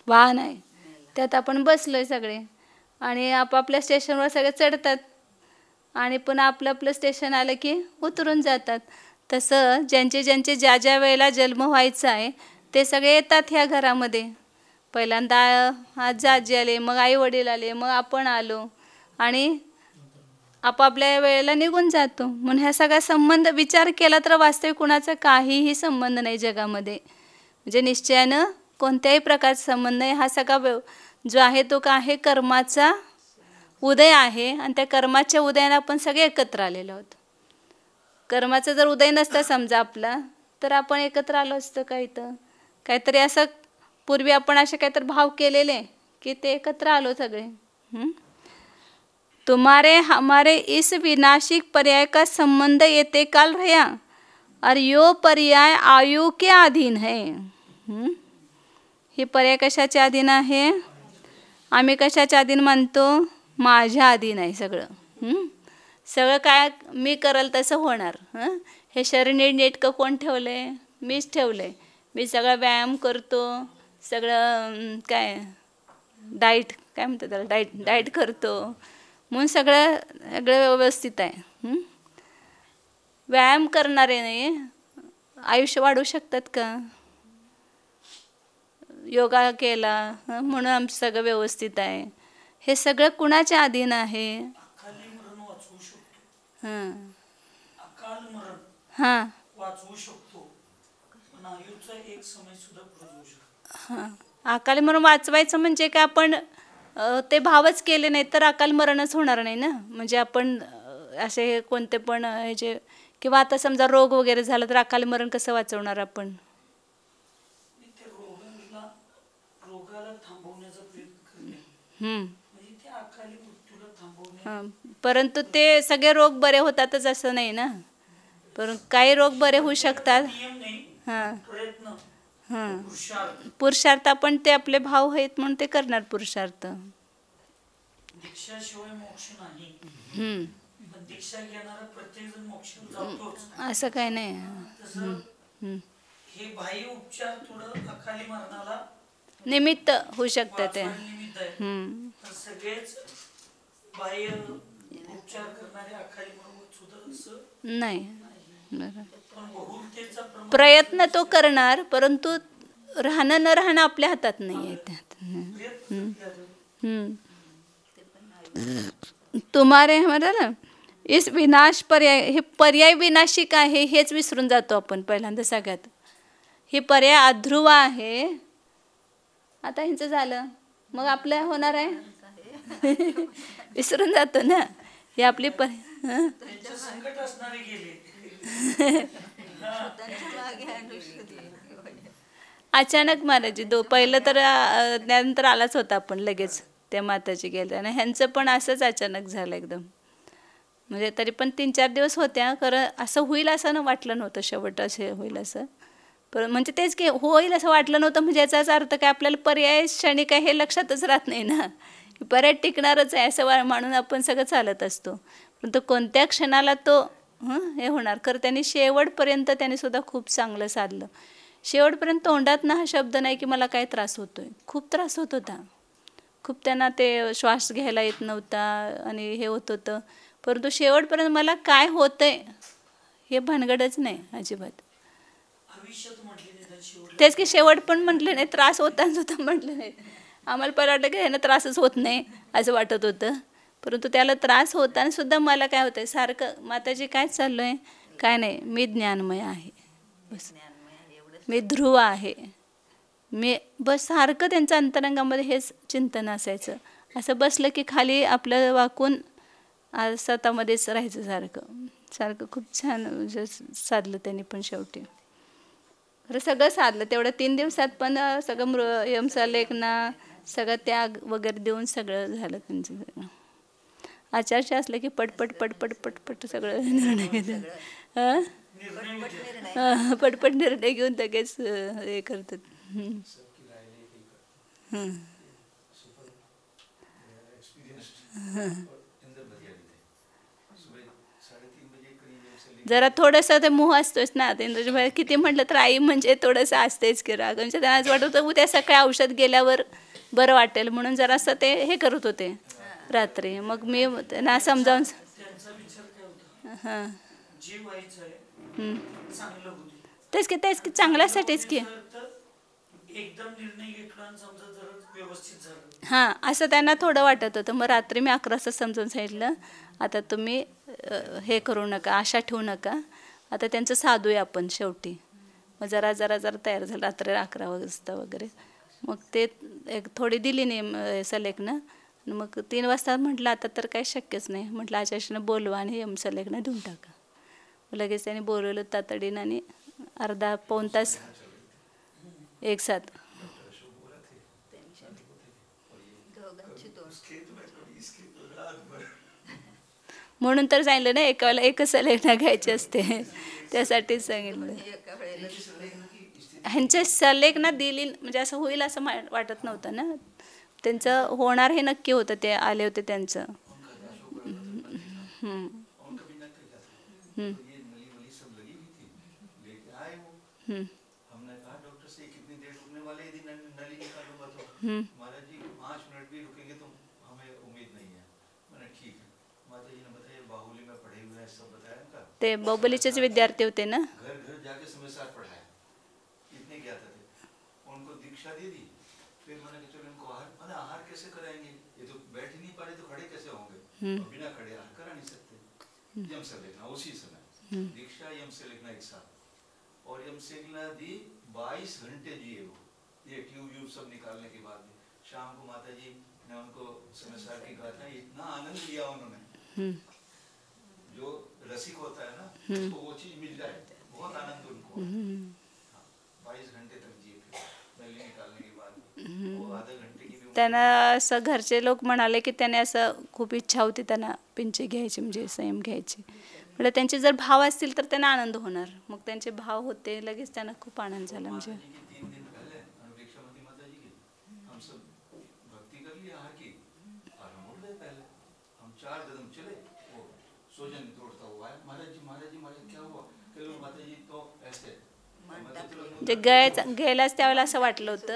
वाहन आहे. त्यात आपण बसलो आहे सगळे, आणि आपापल्या स्टेशनवर सगळे चढतात आणि पुन्हा आपलं आपलं स्टेशन आलं की उतरून जातात. तसं ज्यांचे ज्यांचे ज्या ज्या वेळेला जन्म व्हायचा आहे ते सगळे येतात ह्या घरामध्ये. पहिल्यांदा आजी आजी आले, मग आई वडील आले, मग आपण आलो, आणि आपापल्या वेळेला निघून जातो. म्हणून ह्या सगळा संबंध विचार केला तर वास्तविक कुणाचा काहीही संबंध नाही जगामध्ये. म्हणजे निश्चयानं कोणत्याही प्रकारचा संबंध नाही. हा सगळा जो आहे तो का आहे कर्माचा उदय आहे, आणि त्या कर्माच्या उदयाने आपण सगळे एकत्र आलेलो आहोत. कर्माचा जर उदय नसता समजा आपला, तर आपण एकत्र आलो असतं का इथं? काहीतरी असं पूर्वी आपण असे काहीतरी भाव केलेले की ते एकत्र आलो सगळे. तुम्हारे हमारे इस विनाशिक पर्याय का संबंध येते काल रया, और यो पर्याय आयु के अधीन है. ही पर्याय कशाच्या अधीन आहे? आम्ही कशाच्या अधीन मानतो? माझ्या अधीन आहे सगळं. सगळं काय मी करल तसं होणार. हे शरीर नेटकं कोण ठेवलं आहे? मीच ठेवलं आहे. मी सगळं व्यायाम करतो, सगळं काय डाईट काय म्हणतात त्याला, डाईट करतो, म्हणून सगळं व्यवस्थित आहे. व्यायाम करणारे नाही आयुष्य वाढवू शकतात का? योगा केला म्हणून आमचं सगळं व्यवस्थित आहे. हे सगळं कुणाच्या अधीन आहे? हां हां हां अकाली मरण वाचवायचं म्हणजे काय, आपण ते भावच केले नाही तर अकाल मरणच होणार नाही ना. म्हणजे आपण असे कोणते पण ह्याचे, किंवा आता समजा रोग वगैरे झाला तर अकाल मरण कसं वाचवणार आपण? परंतु ते सगळे रोग बरे होतातच असं नाही ना. परंतु काही रोग बरे होऊ शकतात. हां हां पुरुषार्थ आपण ते आपले भाव आहेत म्हणून ते करणार पुरुषार्थ. असं काय नाही. हे बाह्य उपचार थोडं अकाली मरणाला निमित्त होऊ शकतं ते. वाचवायला निमित्त आहे. तर सगळेच बाह्य उपचार करणारे अकाली मरण सुद्धा असं नाही. बरं. पण बहुतेकचा प्रमाण प्रयत्न तो करणार, परंतु राहणं न राहणं आपल्या हातात नाही आहे त्यात. प्रयत्न तुम्हारे हमारा ना इस विनाश पर्याय, हे पर्याय विनाशिक आहे हेच विसरून जातो आपण पहिल्यांदा सगळ्यात. हे पर्याय अध्रुव आहे. आता ह्यांचं झालं मग आपलं होणार आहे विसरून जातो ना. हे आपली त्यांच्या संकट असणारे गेले. अचानक महाराज पहिलं तर त्यानंतर आलाच होता आपण लगेच त्या माताची गेल्या, आणि ह्यांचं पण असंच अचानक झालं एकदम. म्हणजे तरी पण 3-4 दिवस होत्या, खरं असं होईल असं वाटलं नव्हतं शेवट असे होईल असं. पण म्हणजे तेच की होईल असं वाटलं नव्हतं, म्हणजे याचाच अर्थ काय आपल्याला पर्याय क्षणिक आहे हे लक्षातच राहत नाही ना. पर्याय टिकणारच आहे असं म्हणून आपण सगळं चालत असतो. परंतु कोणत्या क्षणाला तो हे होणार. खरं त्यांनी शेवटपर्यंत त्यांनी सुद्धा खूप चांगलं साधलं. शेवटपर्यंत तोंडात ना हा शब्द नाही की मला काय त्रास होतोय. खूप त्रास होत होता. खूप त्यांना ते श्वास घ्यायला येत नव्हता आणि हे होत होतं. परंतु शेवटपर्यंत मला काय होतंय हे भानगडच नाही अजिबात. तेच की शेवट पण म्हटलं नाही, त्रास होताच होता म्हटलं नाही. आम्हाला पहिलं वाटलं की ह्यानं त्रासच होत नाही असं वाटत होतं. परंतु त्याला त्रास होताना सुद्धा मला काय होतंय सारखं, माताजी काय चाललं आहे काय नाही, मी ज्ञानमय आहे बस, मी ध्रुव आहे, मी बस सारखं त्यांचं अंतरंगामध्ये हेच चिंतन असायचं. असं बसलं की खाली आपलं वाकून स्वतःमध्येच राहायचं सारखं सारखं. खूप छान साधलं त्यांनी पण शेवटी. खरं सगळं साधलं तेवढं 3 दिवसात, पण सगळं यमसलेखना सगळं त्याग वगैरे देऊन सगळं झालं त्यांचं सगळं. आचार्य असलं की पटपट पटपट पटपट सगळं निर्णय घेतात. पटपट निर्णय घेऊन लगेच हे करतात. जरा थोडंसं ते मोह असतोच ना. इंद्रजी भाई किती म्हटलं तर आई म्हणजे थोडंसं असतेच की राग. म्हणजे त्यांना आज वाटत होतं उद्या सकाळी औषध गेल्यावर बरं वाटेल म्हणून जरासं ते हे करत होते रात्री. मग मी त्यांना समजावून तेच की चांगल्यासाठीच की एकदम निर्णय घेतला आणि समजा जरा व्यवस्थित झालं. हां असं त्यांना थोडं वाटत होतं. मग रात्री मी 11 वाजता समजून सांगितलं आता तुम्ही हे करू नका, आशा ठेवू नका, आता त्यांचं साधूया आपण शेवटी. मग जरा तयार झालं रात्री 11 वाजता वगैरे. मग ते एक थोडी दिली नाही सलेखनं. मग 3 वाजता म्हटलं आता तर काही शक्यच नाही. म्हटलं आचार्यानं बोलवा आणि सलेखनं देऊन टाका. लगेच त्यांनी बोलवलं तातडीनं आणि अर्धा-पाऊण तास एक साथ. म्हणून तर सांगितलं ना एका वेळेला एकच सलेखना घ्यायची असते, त्यासाठीच सांगितलं. ह्यांच्या सलेखना दिली म्हणजे असं होईल असं वाटत नव्हतं ना. त्यांचं होणार हे नक्की होतं. ते आले होते त्यांचं. हमने कहा डॉक्टर से कितनी देर रुकने वाले, यदि नली निकालूंगा तो महाराज जी 5 मिनट भी रुकेंगे तो हमें उम्मीद नहीं है. मैंने ठीक है. माता जी ने बताया बाहुली में पढ़े हुए हैं, सब बताया उनका. ते बाहुबलीचेच विद्यार्थी होते ना. घर घर जाके समय साथ पढ़ाया. इतने ज्ञाता थे. उनको दीक्षा दे दी. फिर मैंने कहा चलो इनको आहार कैसे कराएंगे, ये तो बैठ ही नहीं पा रहे तो खड़े कैसे होंगे. बिना खड़े आहार करा नहीं सकते. यम से लिखना उसी समय दीक्षा यम से लिखना एक साथ. और यम सेकना दी 22 घंटे जिए वो, ये ट्यूब सब निकालने के बाद भी. शाम को माता जी ने उनको समय सार की गाथा, इतना आनंद लिया उन्होंने. जो रसिक होता है ना तो वो चीज मिल जाए, बहुत आनंद उनको. 22 घंटे तक जिए. फिर नली निकालने के बाद वो आधे घंटे की भी त्यांना असं घरचे लोक म्हणाले की त्याने असं खूप इच्छा होती त्यांना पिंची घ्यायची म्हणजे संयम घ्यायची. म्हणजे त्यांचे जर भाव असतील तर त्यांना आनंद होणार. मग त्यांचे भाव होते लगेच त्यांना खूप आनंद झाला. म्हणजे 3 दिन पहले अनुवीक्षामती माता जी की हम सब भक्ति कर लिया आहार की और हम उठ गए. पहले हम 4 कदम चले, वो सोजन तोड़ता हुआ है. महाराज जी क्या हुआ. कल माता जी तो ऐसे माता तुरंत जे घ्यायलाच त्यावेळेला असं वाटलं होतं.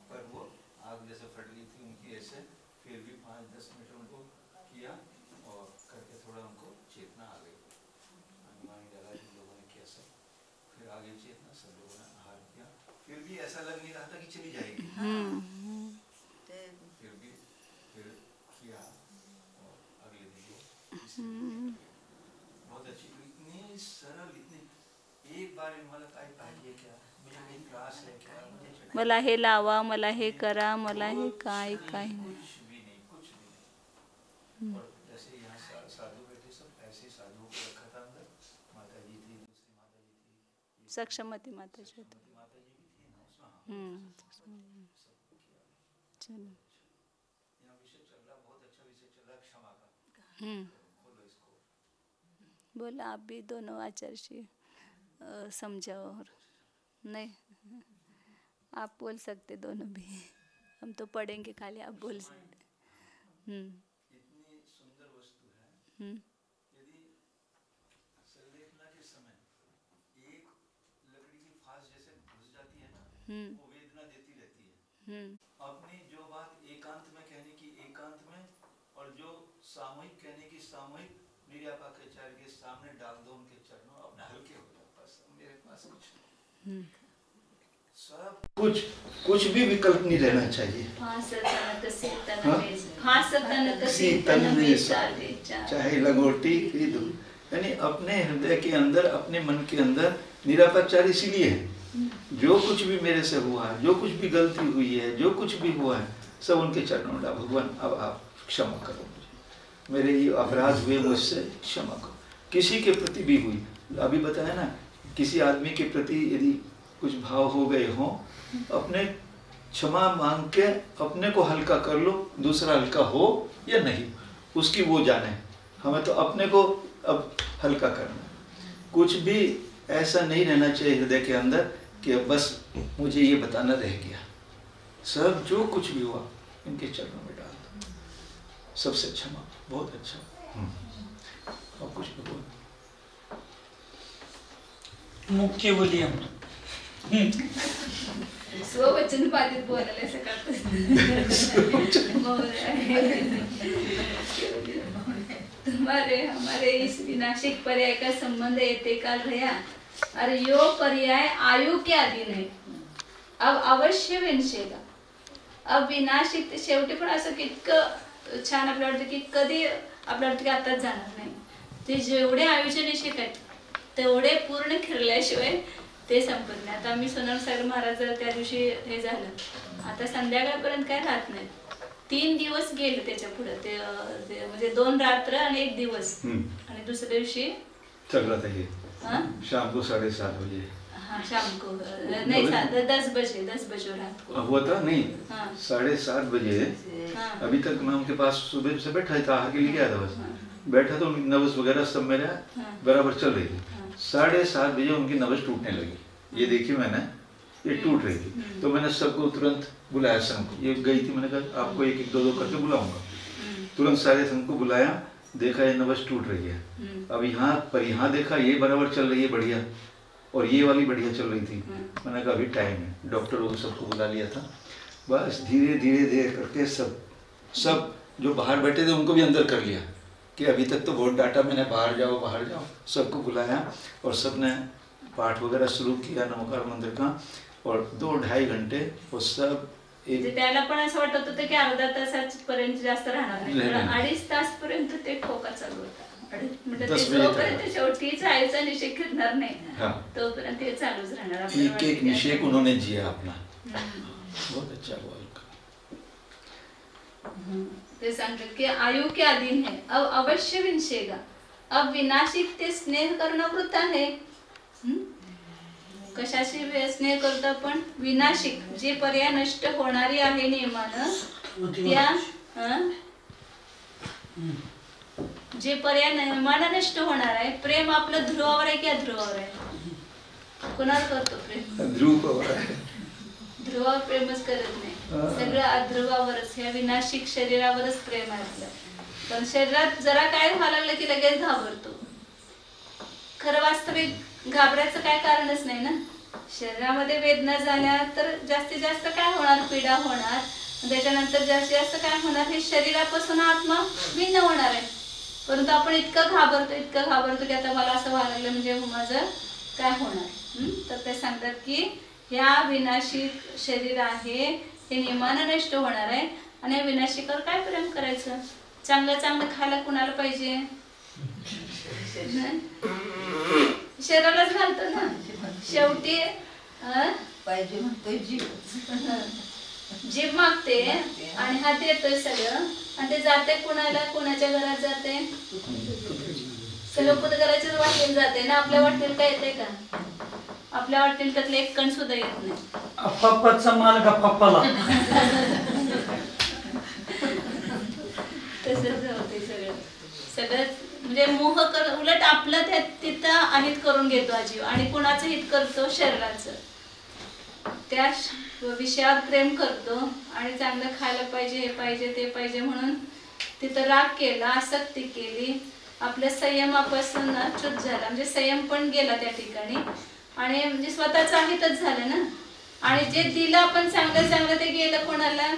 पर वो आग जैसे फट गई थी उनकी ऐसे, फिर भी 5-10 मिनट उनको किया और करके थोड़ा उनको चेतना आ गई. अनुमान लगा इन लोगों ने किया सब, फिर आगे चेतना, सब लोगों ने आहार किया, फिर भी ऐसा लग नहीं रहा था कि चली जाएगी. फिर किया और अगले दिन बहुत अच्छी, इतनी सरल, इतनी एक बार मला काय पाहिजे क्या, मुझे काही त्रास है क्या, मुझे मला हे लावा, मला हे करा, मला हे काय काय कुछ भी नहीं, कुछ भी नहीं. और जैसे यहाँ साधु बैठे सब ऐसे साधुओं को रखा था अंदर. माता जी थी, दूसरी माता जी थी, सक्षमती माताजी होते. माता जी भी थी ना उसमें. चलो. यहाँ विषय चल रहा, बहुत अच्छा विषय चल रहा, क्षमा का. खोलो इसको. बोला आप भी दोनों आचार्य समझाओ. और नहीं, आप बोल सकते दोनों भी, हम तो पढ़ेंगे खाली, आप बोल सकते. इतनी सुंदर वस्तु है. यदि संलेखना के समय एक लकड़ी की फांस जैसे घुस जाती है ना, वो वेदना देती रहती है. अपनी जो बात एकांत में कहने की एकांत में, और जो सामूहिक कहने की सामूहिक, निर्यापाकाचार्य के सामने डाल दो उनके चरणों, अपने हल्के हो जाओ. बस मेरे पास कुछ सब कुछ भी विकल्प नहीं रहना चाहिए. चाहे लंगोटी की दूर, यानी अपने हृदय के अंदर, अपने मन के अंदर निरापाचार्य इसीलिए है. जो कुछ भी मेरे से हुआ है, जो कुछ भी गलती हुई है, जो कुछ भी हुआ है, सब उनके चरणों में डाल. भगवान अब आप क्षमा करो मुझे, मेरे ये अपराध हुए, मुझसे क्षमा करो. किसी के प्रति भी हुई, अभी बताया ना, किसी आदमी के प्रति यदि कुछ भाव हो गए हों, अपने क्षमा मांग के अपने को हल्का कर लो. दूसरा हल्का हो या नहीं, उसकी वो जाने. हमें तो अपने को अब हल्का करना. कुछ भी ऐसा नहीं रहना चाहिए हृदय के अंदर कि अब बस मुझे ये बताना रह गया. सब जो कुछ भी हुआ इनके चरणों में डाल दो. सबसे क्षमा, बहुत अच्छा. और कुछ भी बोल. मुख्य बोलिए हम. स्ववचन बाधित बोलायला असं करतात. तुम्हारे हमारे इस विनाशिक पर्याय का संबंध येते काल रहा. अरे यो पर्याय आयु के अधीन है, अब अवश्य विनशेगा. अब विनाशिक शेवटी पण असं कितकं छान आपल्याला वाटतं की कधी आपल्याला वाटतं की आताच जाणार नाही. ते जेवढे आयुष्य निश्चित आहेत तेवढे पूर्ण फिरल्याशिवाय ते संपत नाही. आता आम्ही सोनार सागर महाराज त्या दिवशी हे झालं, आता संध्याकाळपर्यंत काय राहत नाही. 3 दिवस गेले त्याच्या पुढे, ते म्हणजे 2 रात्र आणि 1 दिवस, आणि दुसऱ्या दिवशी चल रहा था ये. शाम को 7:30 बजे. हाँ, शाम को नहीं 10 बजे रात को हुआ था. नहीं, 7:30 बजे. अभी तक मैं उनके पास सुबह से बैठा था, आके लेके आया था. बस बैठा तो उनकी नब्ज वगैरह सब मेरा बराबर चल रही थी. 7:30 बजे उनकी नब्ज टूटने लगी. ये देखी मैंने, ये टूट रही थी. तो मैंने सबको तुरंत बुलाया. संघ को ये गई थी, मैंने कहा आपको 1-1, 2-2 करके बुलाऊंगा. तुरंत सारे संघ को बुलाया, देखा ये नब्ज टूट रही है. अब यहाँ पर यहाँ देखा ये बराबर चल रही है बढ़िया, और ये वाली बढ़िया चल रही थी. मैंने कहा अभी टाइम है. डॉक्टरों को सबको बुला लिया था. बस धीरे धीरे करके सब जो बाहर बैठे थे उनको भी अंदर कर लिया कि अभी तक तो बहुत डाटा मैंने, बाहर जाओ. सबको बुलाया और सबने पाठ वगैरह शुरू किया नमोकार मंदिर का. और 2-2.5 घंटे वो सब त्याला पण असं वाटत होतं की अर्धा तासापर्यंत जास्त राहणार नाही, 2.5 तासपर्यंत ते ठोका चालू होता. म्हणजे जोपर्यंत शेवटीच आयुचा निषेध करणार नाही तोपर्यंत ते चालूच राहणार. एक निषेध उन्होंने जिया अपना. बहुत अच्छा हुआ. ते सांगतात की आयु के अधीन है, अब अवश्य विनशेगा. अब विनाशिक ते स्नेह करणं वृत्त आहे. कशाशी स्नेह करतो आपण? विनाशिक, जे पर्याय नष्ट होणारी आहे नियमानं, त्या जे पर्याय नियमानं नष्ट होणार आहे. प्रेम आपलं ध्रुवावर आहे की अध्रुवावर आहे? कोणावर करतो प्रेम? ध्रुवावर प्रेमच करत नाही, सगळं अध्रुवावरच, ह्या विनाशिक शरीरावरच प्रेम आहे आपलं. पण शरीरात जरा काय व्हायला लागलं की लगेच घाबरतो. खरं वास्तविक घाबरायचं काय कारणच नाही ना. शरीरामध्ये वेदना झाल्या तर जास्तीत जास्त काय होणार, पीडा होणार. त्याच्यानंतर जास्तीत जास्त काय होणार, हे शरीरापासून आत्मा भिन्न होणार आहे. परंतु आपण इतकं घाबरतो की आता मला असं व्हायला लागलं म्हणजे माझं काय होणार. तर ते सांगतात की ह्या विनाशी शरीर आहे हे नियमानं नष्ट होणार आहे. आणि या विनाशिकावर काय प्रेम करायचं. चांगलं चांगलं खायला कुणाला पाहिजे, शरीरालाच घालतो ना शेवटी. पाहिजे म्हणतोय जीव, जीभ मागते आणि हात येतोय सगळं. आणि ते जाते कुणाला, कुणाच्या घरात जाते, सगळं घराच्याच वाटेल जाते ना. आपल्या वाटेल काय येते का, आपल्या वाटेल त्यातलं एक कण सुद्धा येत नाही. अफापाचा माल गप्पाला. तसंच होते सगळं म्हणजे मोह कर. उलट आपलं त्या तिथं अहित करून घेतो जीव आणि कुणाचं हित करतो, शरीराचं. त्या विषयावर प्रेम करतो आणि चांगलं खायला पाहिजे, हे पाहिजे ते पाहिजे म्हणून तिथं राग केला, आसक्ती केली. आपल्या संयमापासून च्युत झाला, म्हणजे संयम पण गेला त्या ठिकाणी. आणि म्हणजे स्वतःच अहितच झालं ना. आणि जे दिलं आपण चांगलं चांगलं ते गेलं कोणाला,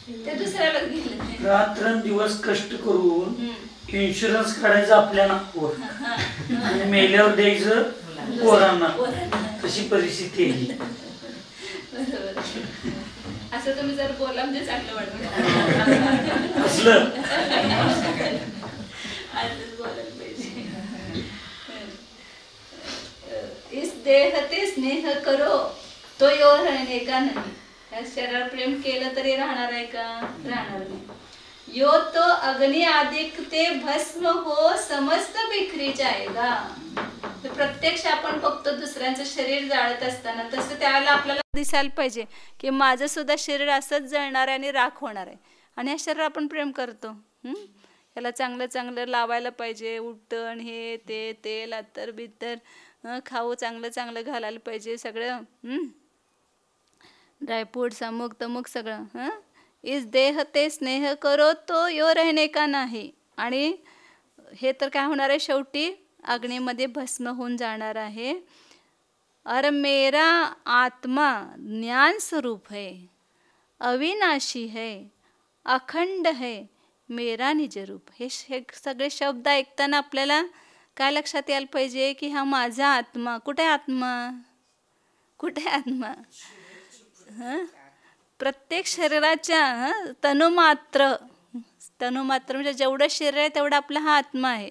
ते दुसऱ्यालाच गेलं. रात्रंदिवस कष्ट करून इन्शुरन्स काढायचं आपल्या नागपूर आणि मेल्यावर द्यायचं पोरांना. तशी परिस्थिती आहे. बरोबर. असं तुम्ही जर बोला म्हणजे चांगलं वाटतं. असलं असंच बोलायला पाहिजे. इस देह ते स्नेह करो तो यो रहने का नाही. या शरीरावर प्रेम केलं तरी राहणार आहे का, राहणार नाही. यो तो अग्नि आदिक ते भस्म हो समस्त बिखरी जाएगा. प्रत्यक्ष आपण बघतो दुसऱ्यांचं शरीर जाळत असताना, तसं त्याला आपल्याला दिसायला पाहिजे की माझं सुद्धा शरीर असंच जळणार आहे आणि राख होणार आहे. आणि या शरीर आपण प्रेम करतो. याला चांगलं चांगलं लावायला पाहिजे, उठण हे ते तेल अत्तर बित्तर खाऊ चांगलं चांगलं घालायला पाहिजे सगळं. ड्रायफ्रूट्स अमुक तमुक सगळं. इस देह ते स्नेह करो तो यो रहने का नाही. आणि हे तर काय होणार आहे, शेवटी अग्नीमध्ये भस्म होऊन जाणार आहे. और मेरा आत्मा ज्ञान स्वरूप है, अविनाशी है, अखंड है, मेरा निज रूप. हे सगळे शब्द ऐकताना आपल्याला काय लक्षात यायला पाहिजे की हा माझा आत्मा. कुठे आत्मा, कुठे आत्मा. प्रत्येक शरीराच्या तनुमात्र म्हणजे जेवढं शरीर आहे तेवढा आपला हा आत्मा आहे.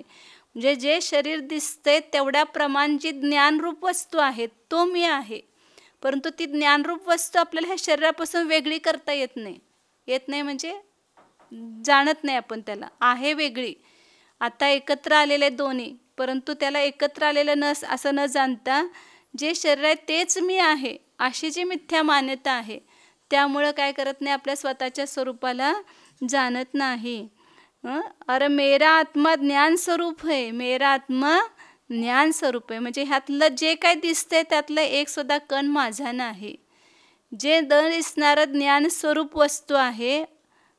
म्हणजे जे शरीर दिसते तेवढ्या प्रमाण जी ज्ञानरूप वस्तू आहे तो मी आहे. परंतु ती ज्ञानरूप वस्तू आपल्याला ह्या शरीरापासून वेगळी करता येत नाही. येत नाही म्हणजे जाणत नाही आपण त्याला, आहे वेगळी. आता एकत्र आलेले दोन्ही, परंतु त्याला एकत्र आलेलं असं न जाणता जे शरीर आहे तेच मी आहे अशी जी मिथ्या मान्यता आहे, त्यामुळं काय करत नाही, आपल्या स्वतःच्या स्वरूपाला जाणत नाही. अरे मेरा आत्मा ज्ञान स्वरूप आहे, मेरा आत्मा ज्ञान स्वरूप आहे. म्हणजे ह्यातलं जे काय दिसतंय त्यातलं एक सुद्धा कण माझा नाही. जे न दिसणारं ज्ञान स्वरूप वस्तू आहे,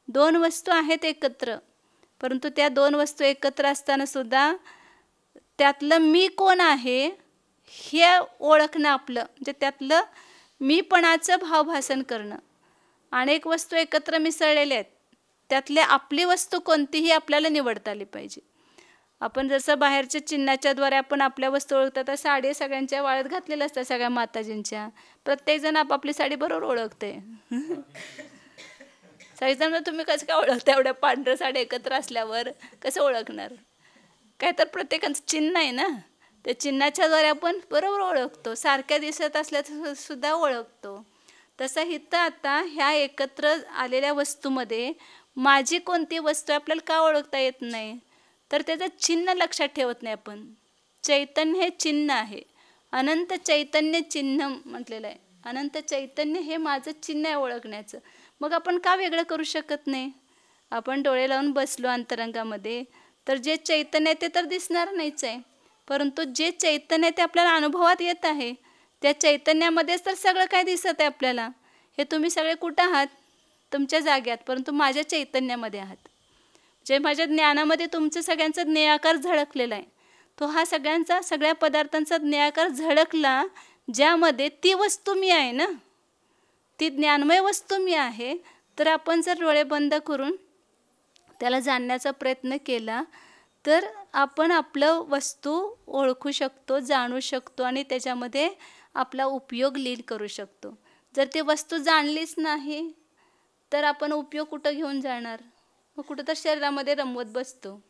दोन वस्तू आहेत एकत्र, परंतु त्या दोन वस्तू एकत्र असताना सुद्धा त्यातलं मी कोण आहे हे ओळखणं आपलं, म्हणजे त्यातलं मीपणाचं भावभासन करणं. अनेक वस्तू एकत्र मिसळलेल्या आहेत, त्यातले आपली वस्तू कोणतीही आपल्याला निवडता आली पाहिजे. आपण जसं बाहेरच्या चिन्हाच्याद्वारे आपण आपल्या वस्तू ओळखतात, तर साडी सगळ्यांच्या वाळत घातलेल्या असतात, सगळ्या माताजींच्या. प्रत्येकजण आपापली साडी बरोबर ओळखते. सगळेजण तुम्ही कसं काय ओळखता, एवढ्या पांढऱ्या साड्या एकत्र असल्यावर कसं ओळखणार. काय तर प्रत्येकाचं चिन्ह आहे ना, त्या चिन्हाच्याद्वारे आपण बरोबर ओळखतो. सारख्या दिसत असल्या सुद्धा ओळखतो. तसं इथं आता ह्या एकत्र आलेल्या वस्तूमध्ये माझी कोणती वस्तू आपल्याला का ओळखता येत नाही, तर त्याचं चिन्ह लक्षात ठेवत नाही आपण. चैतन्य हे चिन्ह आहे, अनंत चैतन्य चिन्ह म्हटलेलं आहे. अनंत चैतन्य हे माझं चिन्ह आहे ओळखण्याचं. मग आपण का वेगळं करू शकत नाही. आपण डोळे लावून बसलो अंतरंगामध्ये, तर जे चैतन्य आहे ते तर दिसणार नाहीच आहे, परंतु जे चैतन्य आहे ते आपल्याला अनुभवात येत आहे. त्या चैतन्यामध्येच तर सगळं काय दिसत आहे आपल्याला. हे तुम्ही सगळे कुठं आहात, तुमच्या जाग्यात, परंतु माझ्या चैतन्यामध्ये आहात. जे माझ्या ज्ञानामध्ये तुमचं सगळ्यांचं ज्ञेयाकार झळकलेला आहे, तो हा सगळ्या पदार्थांचा ज्ञाकार झळकला, ज्यामध्ये ती वस्तू मी आहे ना, ती ज्ञानमय वस्तू मी आहे. तर आपण जर डोळे बंद करून त्याला जाणण्याचा प्रयत्न केला तर आपण आपलं वस्तू ओळखू शकतो, जाणू शकतो आणि त्याच्यामध्ये आपला उपयोग लीन करू शकतो. जर ती वस्तू जाणलीच नाही तर आपण उपयोग कुठं घेऊन जाणार? मग कुठं तर शरीरामध्ये रमवत बसतो.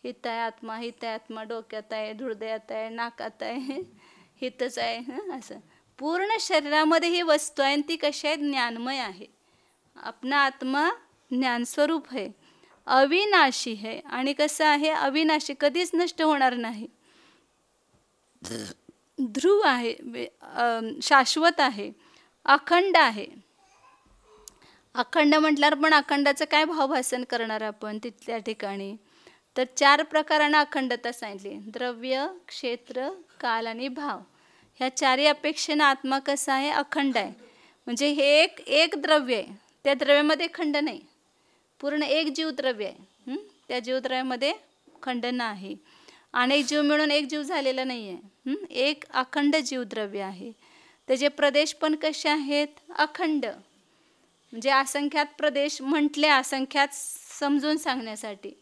हित आहे आत्मा, हित आहे आत्मा, डोक्यात आहे, हृदयात आहे, नाकात आहे, हितच आहे, असं पूर्ण शरीरामध्ये ही वस्तू आहे. आणि ती कशी आहे? ज्ञानमय आहे. आपला आत्मा ज्ञानस्वरूप आहे, अविनाशी आहे. आणि कसं आहे? अविनाशी, कधीच नष्ट होणार नाही, ध्रुव आहे, शाश्वत आहे, अखंड आहे. अखंड म्हटल्यावर पण अखंडाचं काय भावभाषण करणार आपण तिथल्या ठिकाणी? तर 4 प्रकारांना अखंडता सांगितली: द्रव्य, क्षेत्र, काल आणि भाव. ह्या 4ही अपेक्षेनं आत्मा कसा आहे? अखंड आहे. म्हणजे हे एक द्रव्य आहे, त्या द्रव्यामध्ये खंड नाही, पूर्ण एक जीवद्रव्य आहे. त्या जीवद्रव्यामध्ये खंड नाही. अनेक जीव मिळून एक जीव झालेला नाही आहे. एक अखंड जीवद्रव्य आहे. त्याचे प्रदेश पण कसे आहेत? अखंड. म्हणजे असंख्यात प्रदेश म्हटले, असंख्यात समजून सांगण्यासाठी,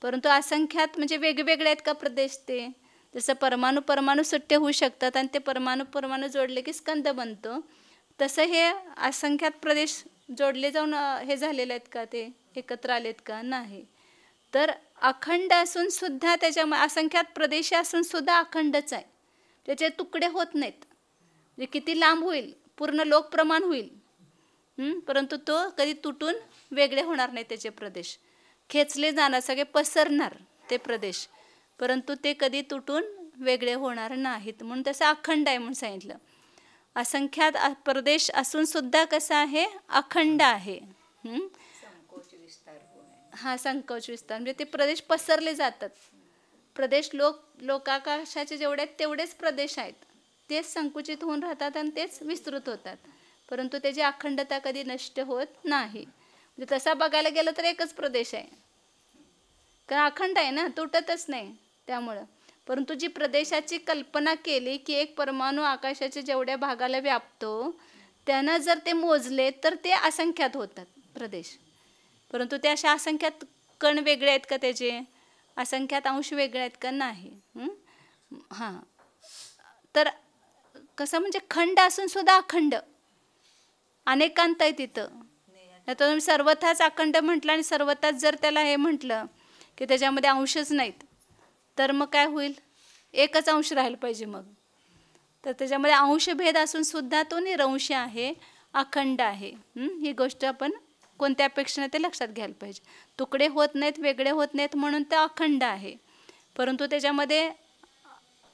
परंतु असंख्यात म्हणजे वेगवेगळे आहेत का प्रदेश? ते जसं परमाणू सुट्टे होऊ शकतात आणि ते परमाणू जोडले की स्कंद बनतो, तसं हे असंख्यात प्रदेश जोडले जाऊन हे झालेले आहेत का? ते एकत्र आलेत का? नाही. तर अखंड असून सुद्धा त्याच्या असंख्यात प्रदेश असून सुद्धा अखंडच आहे. त्याचे तुकडे होत नाहीत. म्हणजे किती लांब होईल, पूर्ण लोक प्रमाण होईल, परंतु तो कधी तुटून वेगळे होणार नाही. त्याचे प्रदेश खेचले जाणार, सगळे पसरणार ते प्रदेश, परंतु ते कधी तुटून वेगळे होणार नाहीत. म्हणून तसं अखंड आहे म्हणून सांगितलं. असंख्यात प्रदेश असून सुद्धा कसं आहे? अखंड आहे. हा, संकोच विस्तार म्हणजे ते प्रदेश पसरले जातात. प्रदेश लोकाकाशाचे जेवढे आहेत तेवढेच प्रदेश आहेत, तेच संकुचित होऊन राहतात आणि तेच विस्तृत होतात, परंतु त्याची अखंडता कधी नष्ट होत नाही. म्हणजे तसा बघायला गेलं तर एकच प्रदेश आहे, कारण अखंड आहे ना, तुटतच नाही त्यामुळं. परंतु जी प्रदेशाची कल्पना केली की एक परमाणू आकाशाच्या जेवढ्या भागाला व्यापतो, त्यानं जर ते मोजले तर ते असंख्यात होतात प्रदेश. परंतु ते अशा असंख्यात कण वेगळे आहेत का? त्याचे असंख्यात अंश वेगळे आहेत का? नाही. हां, तर कसं म्हणजे खंड असून सुद्धा अखंड, अनेकांत आहे तिथं. आता तुम्ही सर्वथाच अखंड म्हटलं आणि सर्वथाच जर त्याला हे म्हटलं की त्याच्यामध्ये अंशच नाहीत, तर मग काय होईल? एकच अंश राहायला पाहिजे मग. तर त्याच्यामध्ये अंशभेद असून सुद्धा तो निरंश आहे, अखंड आहे. ही गोष्ट आपण कोणत्या अपेक्षेने ते लक्षात घ्यायला पाहिजे. तुकडे होत नाहीत, वेगळे होत नाहीत म्हणून ते अखंड आहे, परंतु त्याच्यामध्ये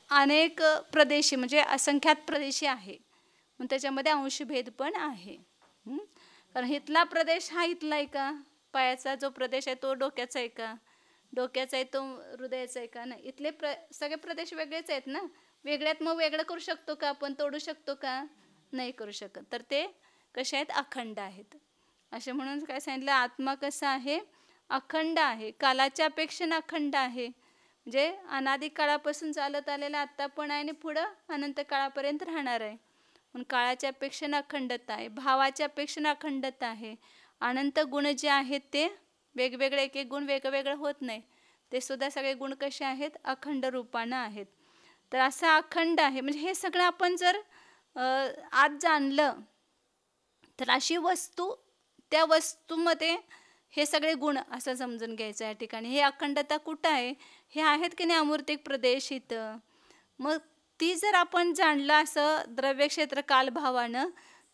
अनेक प्रदेशी म्हणजे असंख्यात प्रदेशी आहे, म्हणून त्याच्यामध्ये अंशभेद पण आहे. कारण इथला प्रदेश हा इथला आहे का? पायाचा जो प्रदेश आहे तो डोक्याचा आहे का? डोक्याचा आहे तो हृदयाचा आहे का? नाही. इथले सगळे प्रदेश वेगळेच आहेत ना. वेगळ्यात मग वेगळं करू शकतो का आपण? तोडू शकतो का? नाही करू शकत. तर ते कसे आहेत? अखंड आहेत. असे म्हणून काय सांगितलं? आत्मा कसा आहे? अखंड आहे, कालाच्या अपेक्षेने अखंड आहे. म्हणजे अनादी काळापासून चालत आलेला आत्ता पण आहे आणि पुढं अनंत काळापर्यंत राहणार आहे. म्हणून काळाच्या अपेक्षेने अखंडता आहे, भावाच्या अपेक्षेने अखंडता आहे. अनंत गुण जे आहेत ते वेगवेगळे, एक एक गुण वेगवेगळं होत नाही, ते सुद्धा सगळे गुण कसे आहेत? अखंड रूपानं आहेत. तर असा अखंड आहे. म्हणजे हे सगळं आपण जर आज जाणलं तर अशी वस्तू, त्या वस्तूमध्ये हे सगळे गुण असं समजून घ्यायचं या ठिकाणी. हे अखंडता कुठं आहे? हे आहेत की नाही अमूर्तिक प्रदेश इथं. मग ती जर आपण जाणलं असं द्रव्य क्षेत्र कालभावानं,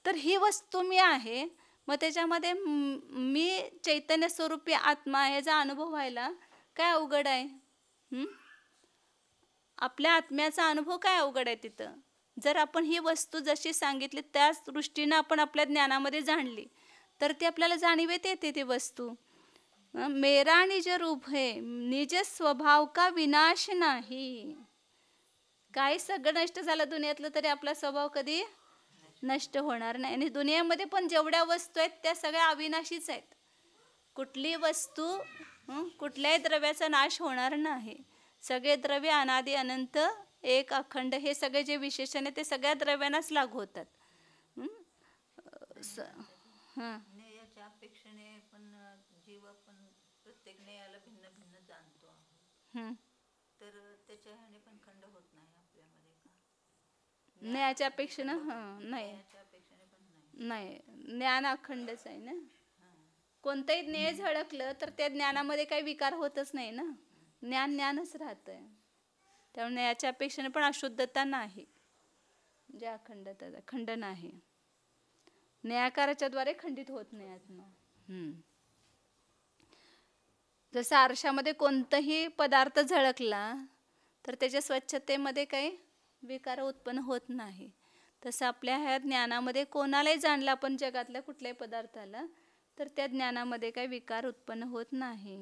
तर ही वस्तू मी आहे. मग त्याच्यामध्ये मी चैतन्य स्वरूपी आत्मा आहे याचा अनुभव व्हायला काय अवघड आहे? आपल्या आत्म्याचा अनुभव काय अवघड आहे तिथं? जर आपण ही वस्तू जशी सांगितली त्याच दृष्टीनं आपण आपल्या ज्ञानामध्ये जाणली तर ती आपल्याला जाणीवेत येते ती वस्तू. मेरा निज रूप है, निज स्वभाव का विनाश नाही. काही सगळं नष्ट झालं दुनियातलं तरी आपला स्वभाव कधी नष्ट होणार नाही. आणि दुनियामध्ये पण जेवढ्या वस्तू आहेत त्या सगळ्या अविनाशीच आहेत. कुठली वस्तू, कुठल्याही द्रव्याचा नाश होणार नाही. सगळे द्रव्य अनादि अनंत एक अखंड हे सगळे जे विशेषण आहे ते सगळ्या द्रव्यांनाच लागू होतात. हां ज्ञेयाच्या अपेक्षेने पण जीव आपण प्रत्येक ज्ञेयाला भिन्न भिन्न जाणतो आहोत. तर त्याच्या ह्याने पण खंड होत नाही आपल्यामध्ये का? ज्ञानाच्या अपेक्षेनं नाही ज्ञेयाच्या अपेक्षेने पण नाही. नाही, ज्ञान अखंडच आहे ना. कोणतंही ज्ञेय झळकलं तर त्या ज्ञानामध्ये काही विकार होतच नाही ना. ज्ञान ज्ञानच राहतंय. त्यामुळे याच्या अपेक्षेने पण अशुद्धता नाही, जे अखंडता खंडन आहे. न्यायाकाराच्या द्वारे खंडित होत नाही आत्मा. जसं आरशामध्ये कोणताही पदार्थ झळकला तर त्याच्या स्वच्छतेमध्ये काही विकार उत्पन्न होत नाही. तसं आपल्या ह्या ज्ञानामध्ये कोणालाही जाणलं आपण जगातल्या कुठल्याही पदार्थाला तर त्या ज्ञानामध्ये काही विकार उत्पन्न होत नाही.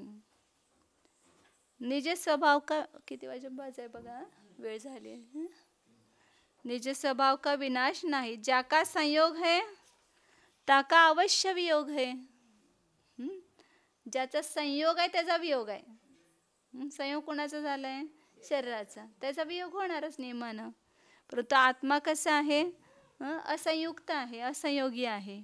निज स्वभाव का किती वाजे बघा, वेळ झाली. निज स्वभाव का विनाश नाही, ज्याका संयोग है ताका अवश्य वियोग है. ज्याचा संयोग आहे त्याचा वियोग आहे. संयोग कोणाचा झालाय? शरीराचा. त्याचा वियोग होणारच नियमानं. परंतु आत्मा कसा आहे? असंयुक्त आहे, असंयोगी आहे.